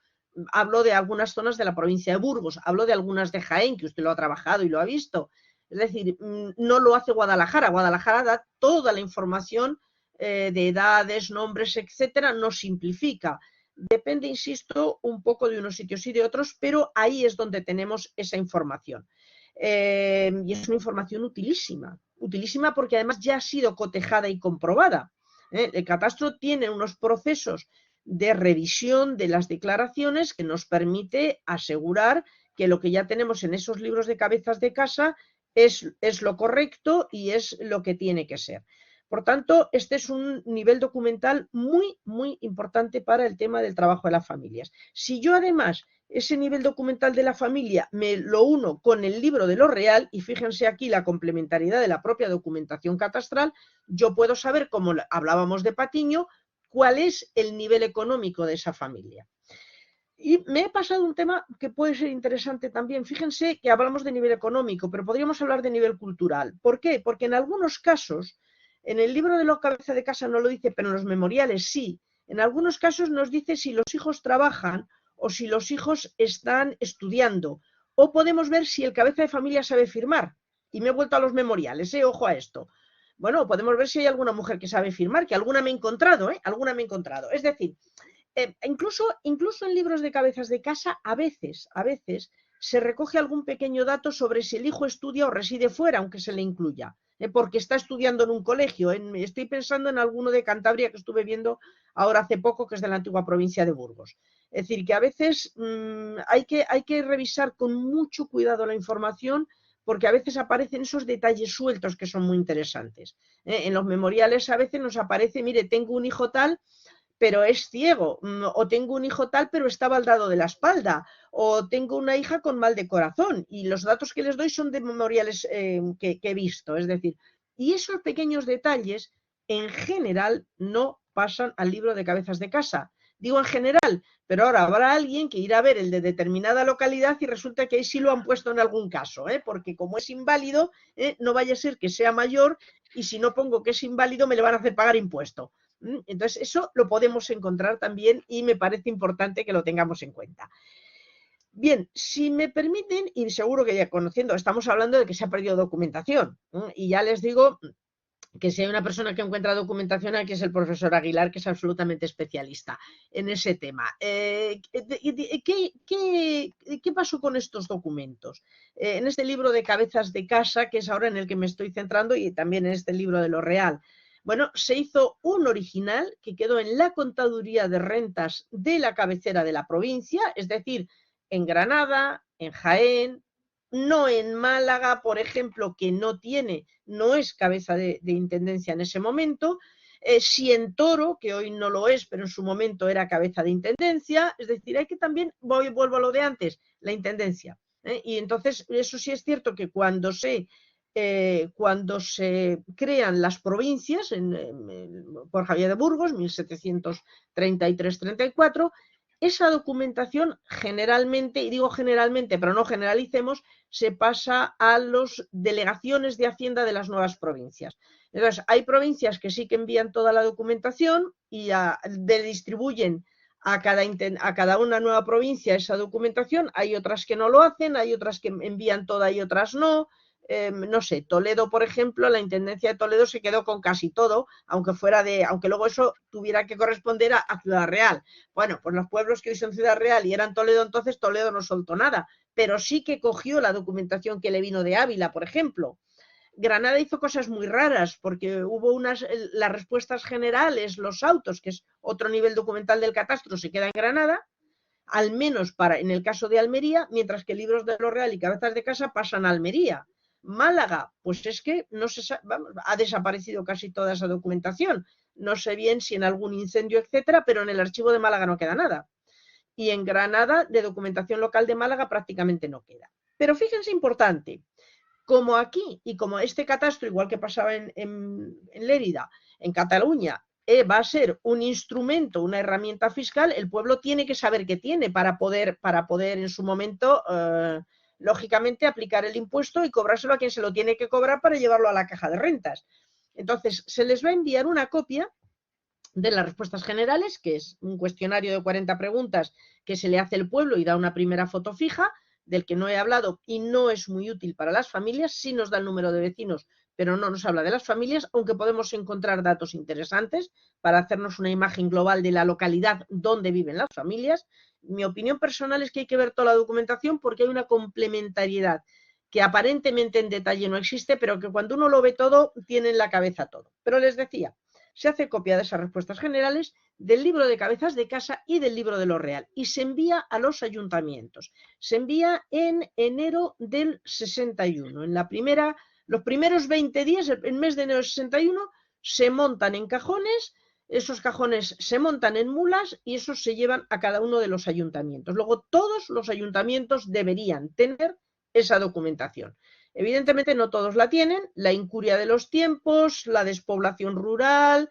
Hablo de algunas zonas de la provincia de Burgos, hablo de algunas de Jaén, que usted lo ha trabajado y lo ha visto. Es decir, no lo hace Guadalajara. Guadalajara da toda la información de edades, nombres, etcétera, no simplifica. Depende, insisto, un poco de unos sitios y de otros, pero ahí es donde tenemos esa información. Y es una información utilísima, utilísima porque además ya ha sido cotejada y comprobada. El catastro tiene unos procesos de revisión de las declaraciones que nos permite asegurar que lo que ya tenemos en esos libros de cabezas de casa es lo correcto y es lo que tiene que ser. Por tanto, este es un nivel documental muy, muy importante para el tema del trabajo de las familias. Si yo además ese nivel documental de la familia me lo uno con el libro de lo real, y fíjense aquí la complementariedad de la propia documentación catastral, yo puedo saber, como hablábamos de Patiño, cuál es el nivel económico de esa familia. Y me he pasado un tema que puede ser interesante también. Fíjense que hablamos de nivel económico, pero podríamos hablar de nivel cultural. ¿Por qué? Porque en algunos casos, en el libro de la cabeza de casa no lo dice, pero en los memoriales sí. En algunos casos nos dice si los hijos trabajan o si los hijos están estudiando. O podemos ver si el cabeza de familia sabe firmar. Y me he vuelto a los memoriales, ojo a esto. Bueno, podemos ver si hay alguna mujer que sabe firmar, que alguna me he encontrado, alguna me he encontrado. Es decir, incluso en libros de cabezas de casa, a veces se recoge algún pequeño dato sobre si el hijo estudia o reside fuera, aunque se le incluya, porque está estudiando en un colegio. Estoy pensando en alguno de Cantabria que estuve viendo ahora hace poco, que es de la antigua provincia de Burgos. Es decir, que a veces hay que revisar con mucho cuidado la información, porque a veces aparecen esos detalles sueltos que son muy interesantes. En los memoriales a veces nos aparece, mire, tengo un hijo tal, pero es ciego, o tengo un hijo tal, pero está baldado de la espalda, o tengo una hija con mal de corazón, y los datos que les doy son de memoriales que he visto, es decir, y esos pequeños detalles en general no pasan al libro de cabezas de casa. Digo en general, pero ahora habrá alguien que irá a ver el de determinada localidad y resulta que ahí sí lo han puesto en algún caso, porque como es inválido, no vaya a ser que sea mayor, y si no pongo que es inválido me le van a hacer pagar impuesto. Entonces, eso lo podemos encontrar también y me parece importante que lo tengamos en cuenta. Bien, si me permiten, y seguro que ya conociendo, estamos hablando de que se ha perdido documentación, y ya les digo que si hay una persona que encuentra documentación, aquí es el profesor Aguilar, que es absolutamente especialista en ese tema. ¿Qué pasó con estos documentos? En este libro de cabezas de casa, que es ahora en el que me estoy centrando, y también en este libro de lo real. Bueno, se hizo un original que quedó en la contaduría de rentas de la cabecera de la provincia, es decir, en Granada, en Jaén, no en Málaga, por ejemplo, que no es cabeza de intendencia en ese momento, sí en Toro, que hoy no lo es, pero en su momento era cabeza de intendencia, es decir, hay que también, vuelvo a lo de antes, la intendencia. Y entonces, eso sí es cierto que cuando se crean las provincias por Javier de Burgos, 1733-34, esa documentación generalmente, y digo generalmente, pero no generalicemos, se pasa a las delegaciones de Hacienda de las nuevas provincias. Entonces, hay provincias que sí que envían toda la documentación y distribuyen a cada una nueva provincia esa documentación, hay otras que no lo hacen, hay otras que envían toda y otras no. No sé, Toledo, por ejemplo, la Intendencia de Toledo se quedó con casi todo, aunque luego eso tuviera que corresponder a Ciudad Real. Bueno, pues los pueblos que hoy son Ciudad Real y eran Toledo, entonces Toledo no soltó nada, pero sí que cogió la documentación que le vino de Ávila, por ejemplo. Granada hizo cosas muy raras porque hubo las respuestas generales, los autos, que es otro nivel documental del catastro, se queda en Granada, al menos en el caso de Almería, mientras que libros de lo real y cabezas de casa pasan a Almería. Málaga, pues es que no se sabe, ha desaparecido casi toda esa documentación. No sé bien si en algún incendio, etcétera, pero en el archivo de Málaga no queda nada. Y en Granada, de documentación local de Málaga, prácticamente no queda. Pero fíjense, importante, como aquí y como este catastro, igual que pasaba en Lérida, en Cataluña, va a ser un instrumento, una herramienta fiscal, el pueblo tiene que saber qué tiene para poder en su momento, lógicamente, aplicar el impuesto y cobrárselo a quien se lo tiene que cobrar para llevarlo a la caja de rentas. Entonces, se les va a enviar una copia de las respuestas generales, que es un cuestionario de 40 preguntas que se le hace al pueblo y da una primera foto fija, del que no he hablado y no es muy útil para las familias, sí nos da el número de vecinos, pero no nos habla de las familias, aunque podemos encontrar datos interesantes para hacernos una imagen global de la localidad donde viven las familias. Mi opinión personal es que hay que ver toda la documentación porque hay una complementariedad que aparentemente en detalle no existe, pero que cuando uno lo ve todo, tiene en la cabeza todo. Pero les decía, se hace copia de esas respuestas generales del libro de cabezas de casa y del libro de lo real y se envía a los ayuntamientos. Se envía en enero del 61. Los primeros 20 días, el mes de enero del 61, se montan en cajones, esos cajones se montan en mulas y esos se llevan a cada uno de los ayuntamientos. Luego todos los ayuntamientos deberían tener esa documentación. Evidentemente no todos la tienen, la incuria de los tiempos, la despoblación rural,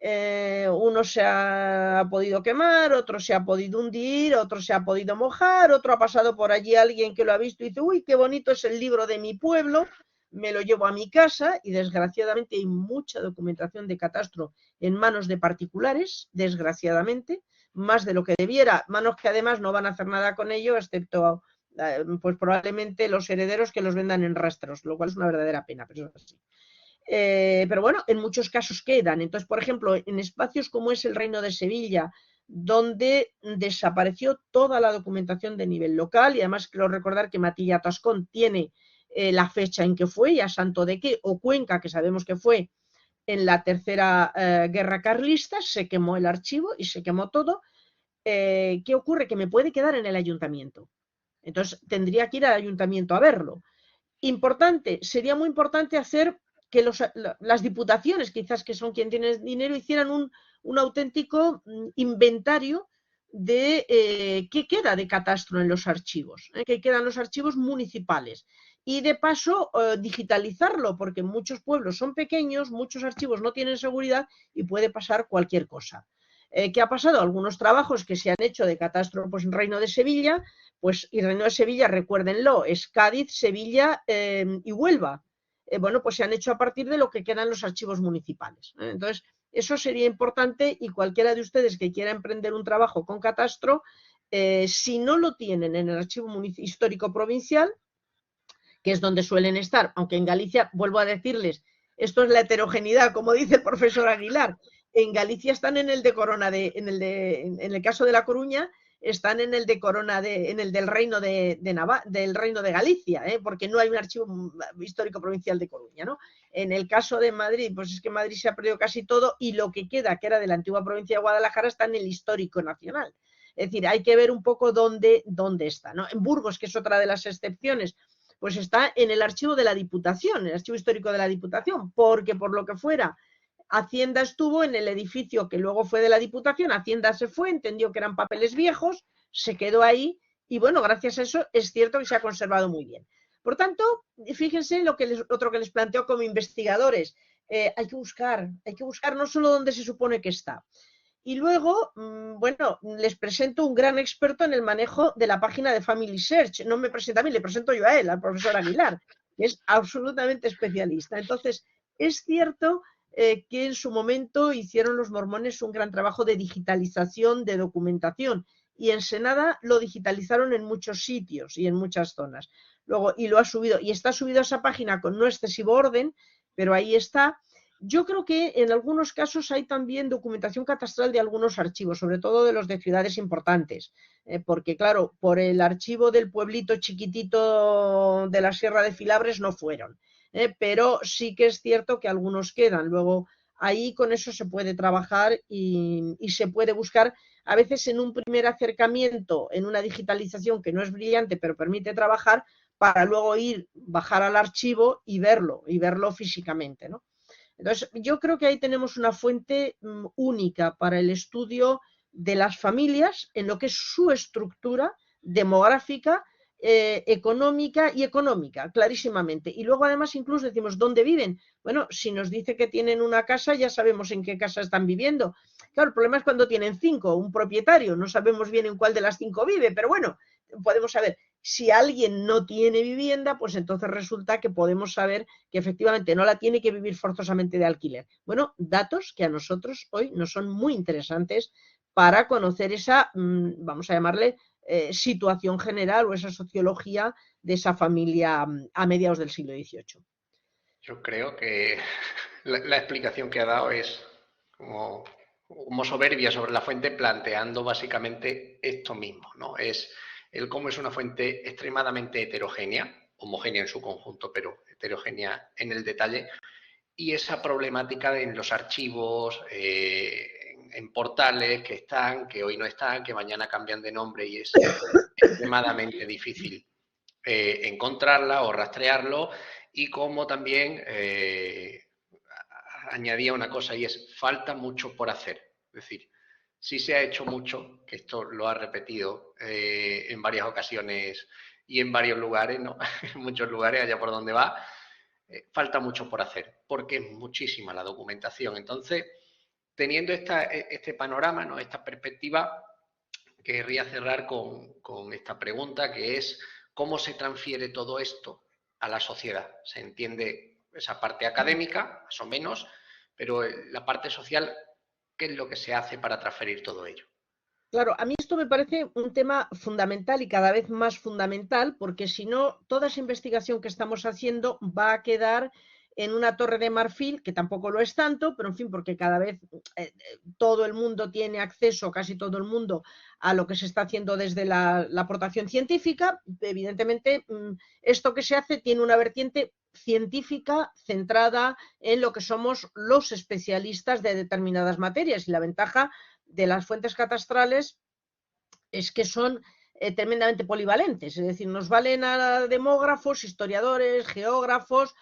uno se ha podido quemar, otro se ha podido hundir, otro se ha podido mojar, otro ha pasado por allí alguien que lo ha visto y dice, uy, qué bonito es el libro de mi pueblo, me lo llevo a mi casa y desgraciadamente hay mucha documentación de catastro en manos de particulares, desgraciadamente, más de lo que debiera, manos que además no van a hacer nada con ello, excepto pues probablemente los herederos que los vendan en rastros, lo cual es una verdadera pena, pero es así. Pero bueno, en muchos casos quedan. Entonces, por ejemplo, en espacios como es el Reino de Sevilla, donde desapareció toda la documentación de nivel local, y además quiero recordar que Matilla Tascón tiene la fecha en que fue, y a santo de qué, o Cuenca, que sabemos que fue en la tercera guerra carlista, se quemó el archivo y se quemó todo. ¿Qué ocurre? Que me puede quedar en el ayuntamiento. Entonces, tendría que ir al ayuntamiento a verlo. Importante, sería muy importante hacer que las diputaciones, quizás que son quien tiene dinero, hicieran un auténtico inventario de qué queda de catastro en los archivos, qué quedan los archivos municipales. Y de paso, digitalizarlo, porque muchos pueblos son pequeños, muchos archivos no tienen seguridad y puede pasar cualquier cosa. ¿Qué ha pasado? Algunos trabajos que se han hecho de catastro pues, en Reino de Sevilla, pues, y Reino de Sevilla, recuérdenlo, es Cádiz, Sevilla y Huelva. Bueno, pues se han hecho a partir de lo que quedan los archivos municipales. Entonces, eso sería importante y cualquiera de ustedes que quiera emprender un trabajo con catastro, si no lo tienen en el archivo histórico provincial, que es donde suelen estar, aunque en Galicia, vuelvo a decirles, esto es la heterogeneidad, como dice el profesor Aguilar, en Galicia están en el de Corona en el caso de La Coruña, están en el de Corona en el del Reino del Reino de Galicia, porque no hay un archivo histórico provincial de Coruña, ¿no? En el caso de Madrid, pues es que Madrid se ha perdido casi todo y lo que queda, que era de la antigua provincia de Guadalajara, está en el histórico nacional. Es decir, hay que ver un poco dónde está, ¿no? En Burgos, que es otra de las excepciones, pues está en el archivo de la Diputación, el archivo histórico de la Diputación, porque por lo que fuera, Hacienda estuvo en el edificio que luego fue de la Diputación, Hacienda se fue, entendió que eran papeles viejos, se quedó ahí Y bueno, gracias a eso es cierto que se ha conservado muy bien. Por tanto, fíjense otro que les planteo como investigadores. Hay que buscar no solo donde se supone que está. Y luego, bueno, les presento un gran experto en el manejo de la página de Family Search. No me presenta a mí, le presento yo a él, al profesor Aguilar, que es absolutamente especialista. Entonces, es cierto que en su momento hicieron los mormones un gran trabajo de digitalización, de documentación, y Ensenada lo digitalizaron en muchos sitios y en muchas zonas. Luego, y lo ha subido, y está subido a esa página con no excesivo orden, pero ahí está. Yo creo que en algunos casos hay también documentación catastral de algunos archivos, sobre todo de los de ciudades importantes, porque claro, por el archivo del pueblito chiquitito de la Sierra de Filabres no fueron, pero sí que es cierto que algunos quedan. Luego ahí con eso se puede trabajar y se puede buscar, a veces en un primer acercamiento, en una digitalización que no es brillante, pero permite trabajar, para luego bajar al archivo y verlo físicamente, ¿no? Entonces, yo creo que ahí tenemos una fuente única para el estudio de las familias en lo que es su estructura demográfica, económica y económica, clarísimamente. Y luego además incluso decimos, ¿dónde viven? Bueno, si nos dice que tienen una casa, ya sabemos en qué casa están viviendo. Claro, el problema es cuando tienen 5, un propietario, no sabemos bien en cuál de las 5 vive, pero bueno, podemos saber. Si alguien no tiene vivienda, pues entonces resulta que podemos saber que efectivamente no la tiene que vivir forzosamente de alquiler. Bueno, datos que a nosotros hoy nos son muy interesantes para conocer esa, vamos a llamarle, situación general o esa sociología de esa familia a mediados del siglo XVIII. Yo creo que la explicación que ha dado es como soberbia sobre la fuente, planteando básicamente esto mismo, ¿no? Es el cómo es una fuente extremadamente heterogénea, homogénea en su conjunto, pero heterogénea en el detalle, y esa problemática en los archivos, en portales que están, que hoy no están, que mañana cambian de nombre y es extremadamente difícil encontrarla o rastrearlo, y como también añadía una cosa, y es falta mucho por hacer. Es decir, sí se ha hecho mucho, que esto lo ha repetido en varias ocasiones y en varios lugares, ¿no? En muchos lugares, allá por donde va, falta mucho por hacer, porque es muchísima la documentación. Entonces, teniendo este panorama, ¿no? Esta perspectiva, querría cerrar con esta pregunta, que es ¿cómo se transfiere todo esto a la sociedad? Se entiende esa parte académica, más o menos, pero la parte social, ¿qué es lo que se hace para transferir todo ello? Claro, a mí esto me parece un tema fundamental y cada vez más fundamental, porque si no, toda esa investigación que estamos haciendo va a quedar en una torre de marfil, que tampoco lo es tanto, pero en fin, porque cada vez todo el mundo tiene acceso, casi todo el mundo, a lo que se está haciendo desde la aportación científica. Evidentemente, esto que se hace tiene una vertiente científica centrada en lo que somos los especialistas de determinadas materias, y la ventaja de las fuentes catastrales es que son tremendamente polivalentes, es decir, nos valen a demógrafos, historiadores, geógrafos,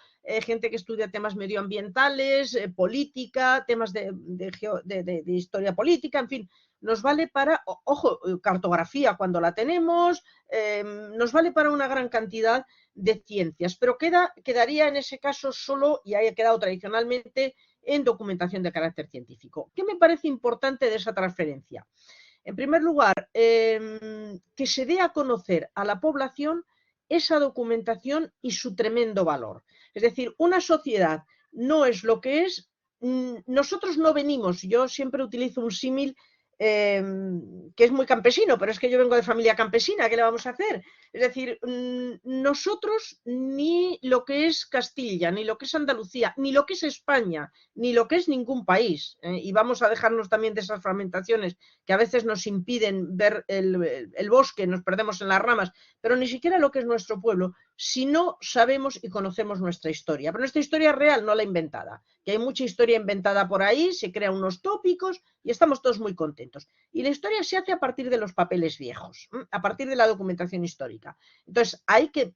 gente que estudia temas medioambientales, política, temas de historia política, en fin, nos vale para, ojo, cartografía cuando la tenemos, nos vale para una gran cantidad de ciencias, pero quedaría en ese caso solo, y haya quedado tradicionalmente, en documentación de carácter científico. ¿Qué me parece importante de esa transferencia? En primer lugar, que se dé a conocer a la población esa documentación y su tremendo valor. Es decir, una sociedad no es lo que es. Nosotros no venimos, yo siempre utilizo un símil que es muy campesino, pero es que yo vengo de familia campesina, ¿qué le vamos a hacer? Es decir, nosotros ni lo que es Castilla, ni lo que es Andalucía, ni lo que es España, ni lo que es ningún país, y vamos a dejarnos también de esas fragmentaciones que a veces nos impiden ver el bosque, nos perdemos en las ramas, pero ni siquiera lo que es nuestro pueblo, si no sabemos y conocemos nuestra historia. Pero nuestra historia real, no la inventada, que hay mucha historia inventada por ahí, se crean unos tópicos y estamos todos muy contentos. Y la historia se hace a partir de los papeles viejos, a partir de la documentación histórica. Entonces, hay que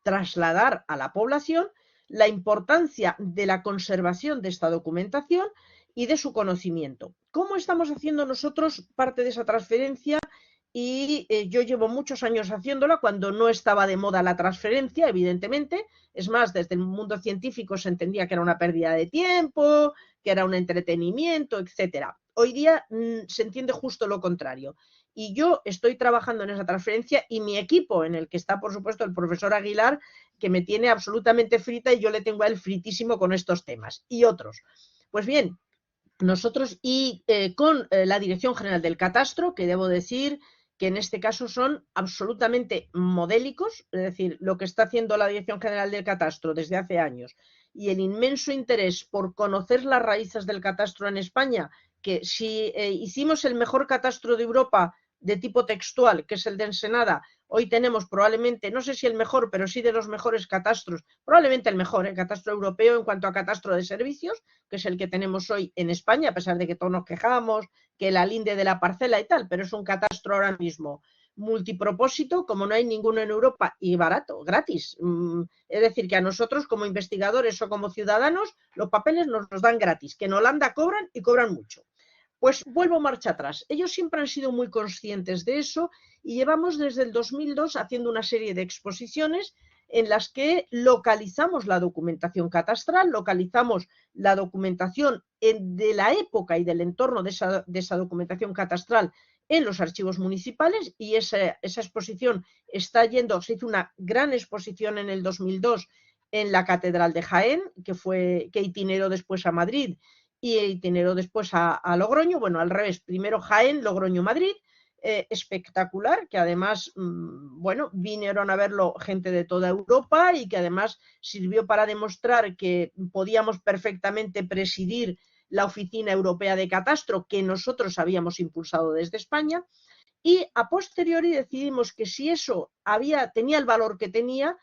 trasladar a la población la importancia de la conservación de esta documentación y de su conocimiento. ¿Cómo estamos haciendo nosotros parte de esa transferencia? y yo llevo muchos años haciéndola cuando no estaba de moda la transferencia, evidentemente. Es más, desde el mundo científico se entendía que era una pérdida de tiempo, que era un entretenimiento, etcétera. Hoy día se entiende justo lo contrario. Y yo estoy trabajando en esa transferencia y mi equipo, en el que está, por supuesto, el profesor Aguilar, que me tiene absolutamente frita y yo le tengo a él fritísimo con estos temas y otros. Pues bien, nosotros y con la Dirección General del Catastro, que debo decir que en este caso son absolutamente modélicos, es decir, lo que está haciendo la Dirección General del Catastro desde hace años y el inmenso interés por conocer las raíces del catastro en España, que si hicimos el mejor catastro de Europa de tipo textual, que es el de Ensenada, hoy tenemos probablemente, no sé si el mejor, pero sí de los mejores catastros, probablemente el mejor, el catastro europeo en cuanto a catastro de servicios, que es el que tenemos hoy en España, a pesar de que todos nos quejamos, que la linde de la parcela y tal, pero es un catastro ahora mismo multipropósito, como no hay ninguno en Europa, y barato, gratis. Es decir, que a nosotros como investigadores o como ciudadanos los papeles nos los dan gratis, que en Holanda cobran y cobran mucho. Pues vuelvo marcha atrás. Ellos siempre han sido muy conscientes de eso y llevamos desde el 2002 haciendo una serie de exposiciones en las que localizamos la documentación catastral, localizamos la documentación de la época y del entorno de esa documentación catastral en los archivos municipales, y esa exposición está yendo, se hizo una gran exposición en el 2002 en la Catedral de Jaén, que itineró después a Madrid y itineró después a Logroño, bueno, al revés, primero Jaén, Logroño, Madrid, espectacular, que además, bueno, vinieron a verlo gente de toda Europa y que además sirvió para demostrar que podíamos perfectamente presidir la Oficina Europea de Catastro que nosotros habíamos impulsado desde España, y a posteriori decidimos que si eso tenía el valor que tenía,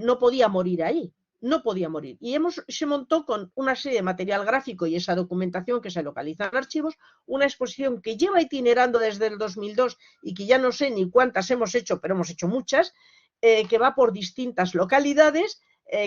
no podía morir ahí, no podía morir. Y se montó con una serie de material gráfico y esa documentación que se localiza en archivos, una exposición que lleva itinerando desde el 2002 y que ya no sé ni cuántas hemos hecho, pero hemos hecho muchas, que va por distintas localidades,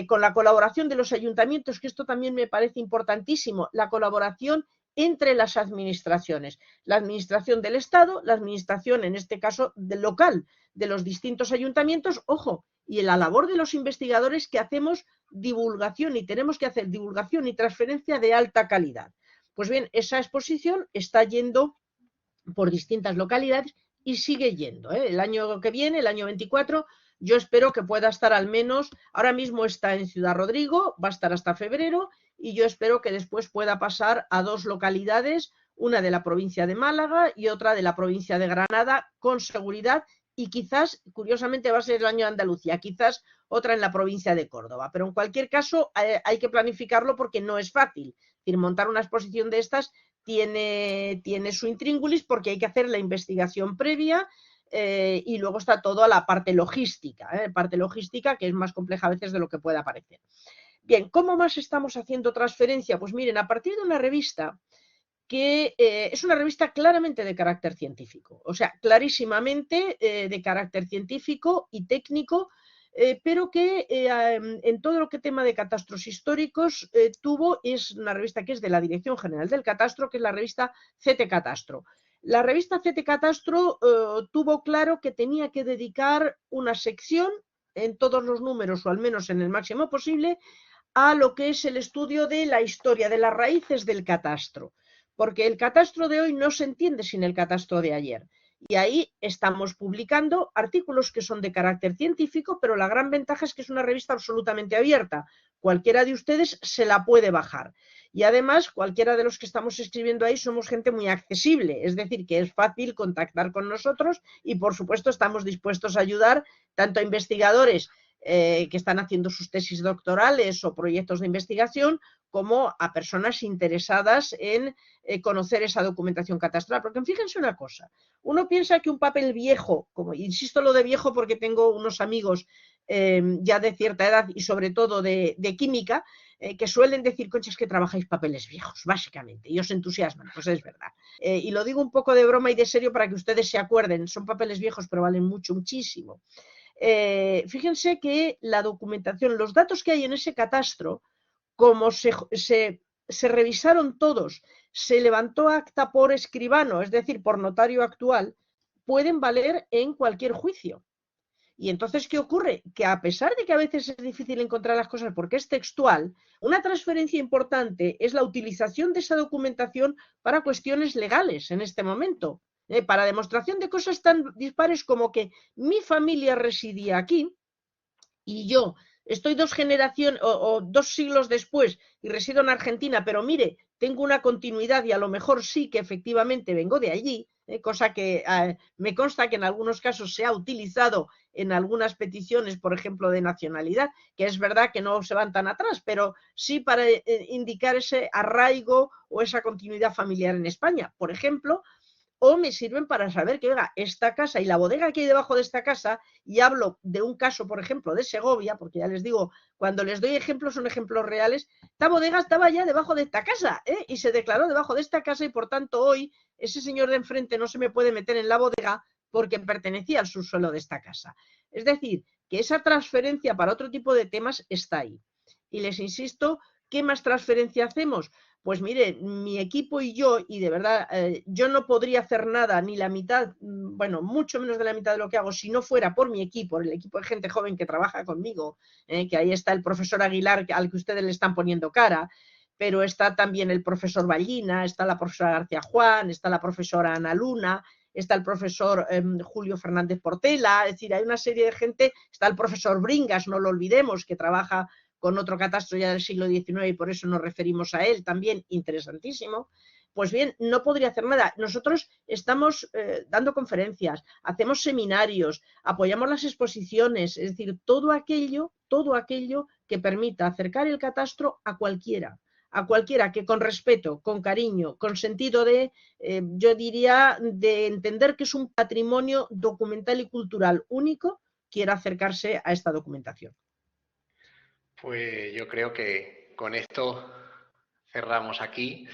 con la colaboración de los ayuntamientos, que esto también me parece importantísimo, la colaboración entre las administraciones, la administración del Estado, la administración, en este caso, del local, de los distintos ayuntamientos, ojo, y en la labor de los investigadores que hacemos divulgación y tenemos que hacer divulgación y transferencia de alta calidad. Pues bien, esa exposición está yendo por distintas localidades y sigue yendo. El año que viene, el año 24, yo espero que pueda estar al menos, ahora mismo está en Ciudad Rodrigo, va a estar hasta febrero, y yo espero que después pueda pasar a 2 localidades, una de la provincia de Málaga y otra de la provincia de Granada, con seguridad, y quizás, curiosamente, va a ser el año de Andalucía, quizás otra en la provincia de Córdoba, pero en cualquier caso hay que planificarlo porque no es fácil. Es decir, montar una exposición de estas tiene su intríngulis porque hay que hacer la investigación previa, y luego está toda la parte logística, que es más compleja a veces de lo que pueda parecer. Bien, ¿cómo más estamos haciendo transferencia? Pues miren, a partir de una revista que es una revista claramente de carácter científico, o sea, clarísimamente de carácter científico y técnico, pero que en todo lo que tema de catastros históricos es una revista que es de la Dirección General del Catastro, que es la revista CT Catastro. La revista CT Catastro tuvo claro que tenía que dedicar una sección en todos los números, o al menos en el máximo posible, a lo que es el estudio de la historia, de las raíces del catastro, porque el catastro de hoy no se entiende sin el catastro de ayer. Y ahí estamos publicando artículos que son de carácter científico, pero la gran ventaja es que es una revista absolutamente abierta. Cualquiera de ustedes se la puede bajar. Y además, cualquiera de los que estamos escribiendo ahí somos gente muy accesible, es decir, que es fácil contactar con nosotros y, por supuesto, estamos dispuestos a ayudar tanto a investigadores que están haciendo sus tesis doctorales o proyectos de investigación, como a personas interesadas en conocer esa documentación catastral. Porque fíjense una cosa, uno piensa que un papel viejo, como insisto lo de viejo porque tengo unos amigos ya de cierta edad y sobre todo de química, que suelen decir, conchas, que trabajáis papeles viejos, básicamente, y os entusiasman, pues es verdad. Y lo digo un poco de broma y de serio para que ustedes se acuerden, son papeles viejos pero valen mucho, muchísimo. Fíjense que la documentación, los datos que hay en ese catastro, como se revisaron todos, se levantó acta por escribano, es decir, por notario actual, pueden valer en cualquier juicio. Y entonces, ¿qué ocurre? Que a pesar de que a veces es difícil encontrar las cosas porque es textual, una transferencia importante es la utilización de esa documentación para cuestiones legales en este momento. Para demostración de cosas tan dispares como que mi familia residía aquí y yo estoy 2 generaciones o 2 siglos después y resido en Argentina, pero mire, tengo una continuidad y a lo mejor sí que efectivamente vengo de allí, cosa que me consta que en algunos casos se ha utilizado en algunas peticiones, por ejemplo, de nacionalidad, que es verdad que no se van tan atrás, pero sí para indicar ese arraigo o esa continuidad familiar en España. Por ejemplo, o me sirven para saber que, oiga, esta casa y la bodega que hay debajo de esta casa, y hablo de un caso, por ejemplo, de Segovia, porque ya les digo, cuando les doy ejemplos son ejemplos reales, esta bodega estaba ya debajo de esta casa, y se declaró debajo de esta casa y por tanto hoy ese señor de enfrente no se me puede meter en la bodega porque pertenecía al subsuelo de esta casa. Es decir, que esa transferencia para otro tipo de temas está ahí. Y les insisto, ¿qué más transferencia hacemos? Pues mire, mi equipo y yo, y de verdad, yo no podría hacer nada, ni la mitad, bueno, mucho menos de la mitad de lo que hago, si no fuera por mi equipo, el equipo de gente joven que trabaja conmigo, que ahí está el profesor Aguilar, al que ustedes le están poniendo cara, pero está también el profesor Ballina, está la profesora García Juan, está la profesora Ana Luna, está el profesor Julio Fernández Portela, es decir, hay una serie de gente, está el profesor Bringas, no lo olvidemos, que trabaja con otro catastro ya del siglo XIX y por eso nos referimos a él, también interesantísimo. Pues bien, no podría hacer nada. Nosotros estamos dando conferencias, hacemos seminarios, apoyamos las exposiciones, es decir, todo aquello que permita acercar el catastro a cualquiera que con respeto, con cariño, con sentido de, yo diría, de entender que es un patrimonio documental y cultural único, quiera acercarse a esta documentación. Pues yo creo que con esto cerramos aquí.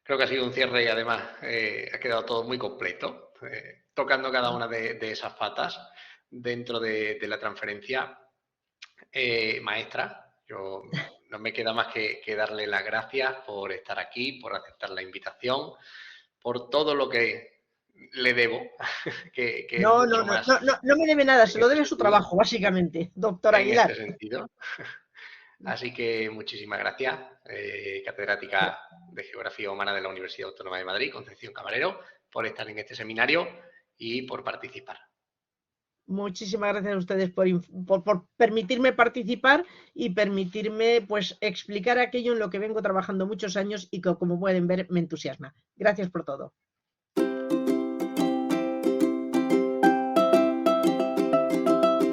Creo que ha sido un cierre y además ha quedado todo muy completo, tocando cada una de esas patas dentro de la transferencia. Maestra, yo no me queda más que darle las gracias por estar aquí, por aceptar la invitación, por todo lo que le debo, que es No, no, mucho no, más no, no, no me debe nada, en se lo este debe a su sentido. trabajo, básicamente, doctor En Aguilar. este sentido. Así que muchísimas gracias, catedrática de Geografía Humana de la Universidad Autónoma de Madrid, Concepción Camarero, por estar en este seminario y por participar. Muchísimas gracias a ustedes por permitirme participar y permitirme pues explicar aquello en lo que vengo trabajando muchos años y que, como pueden ver, me entusiasma. Gracias por todo.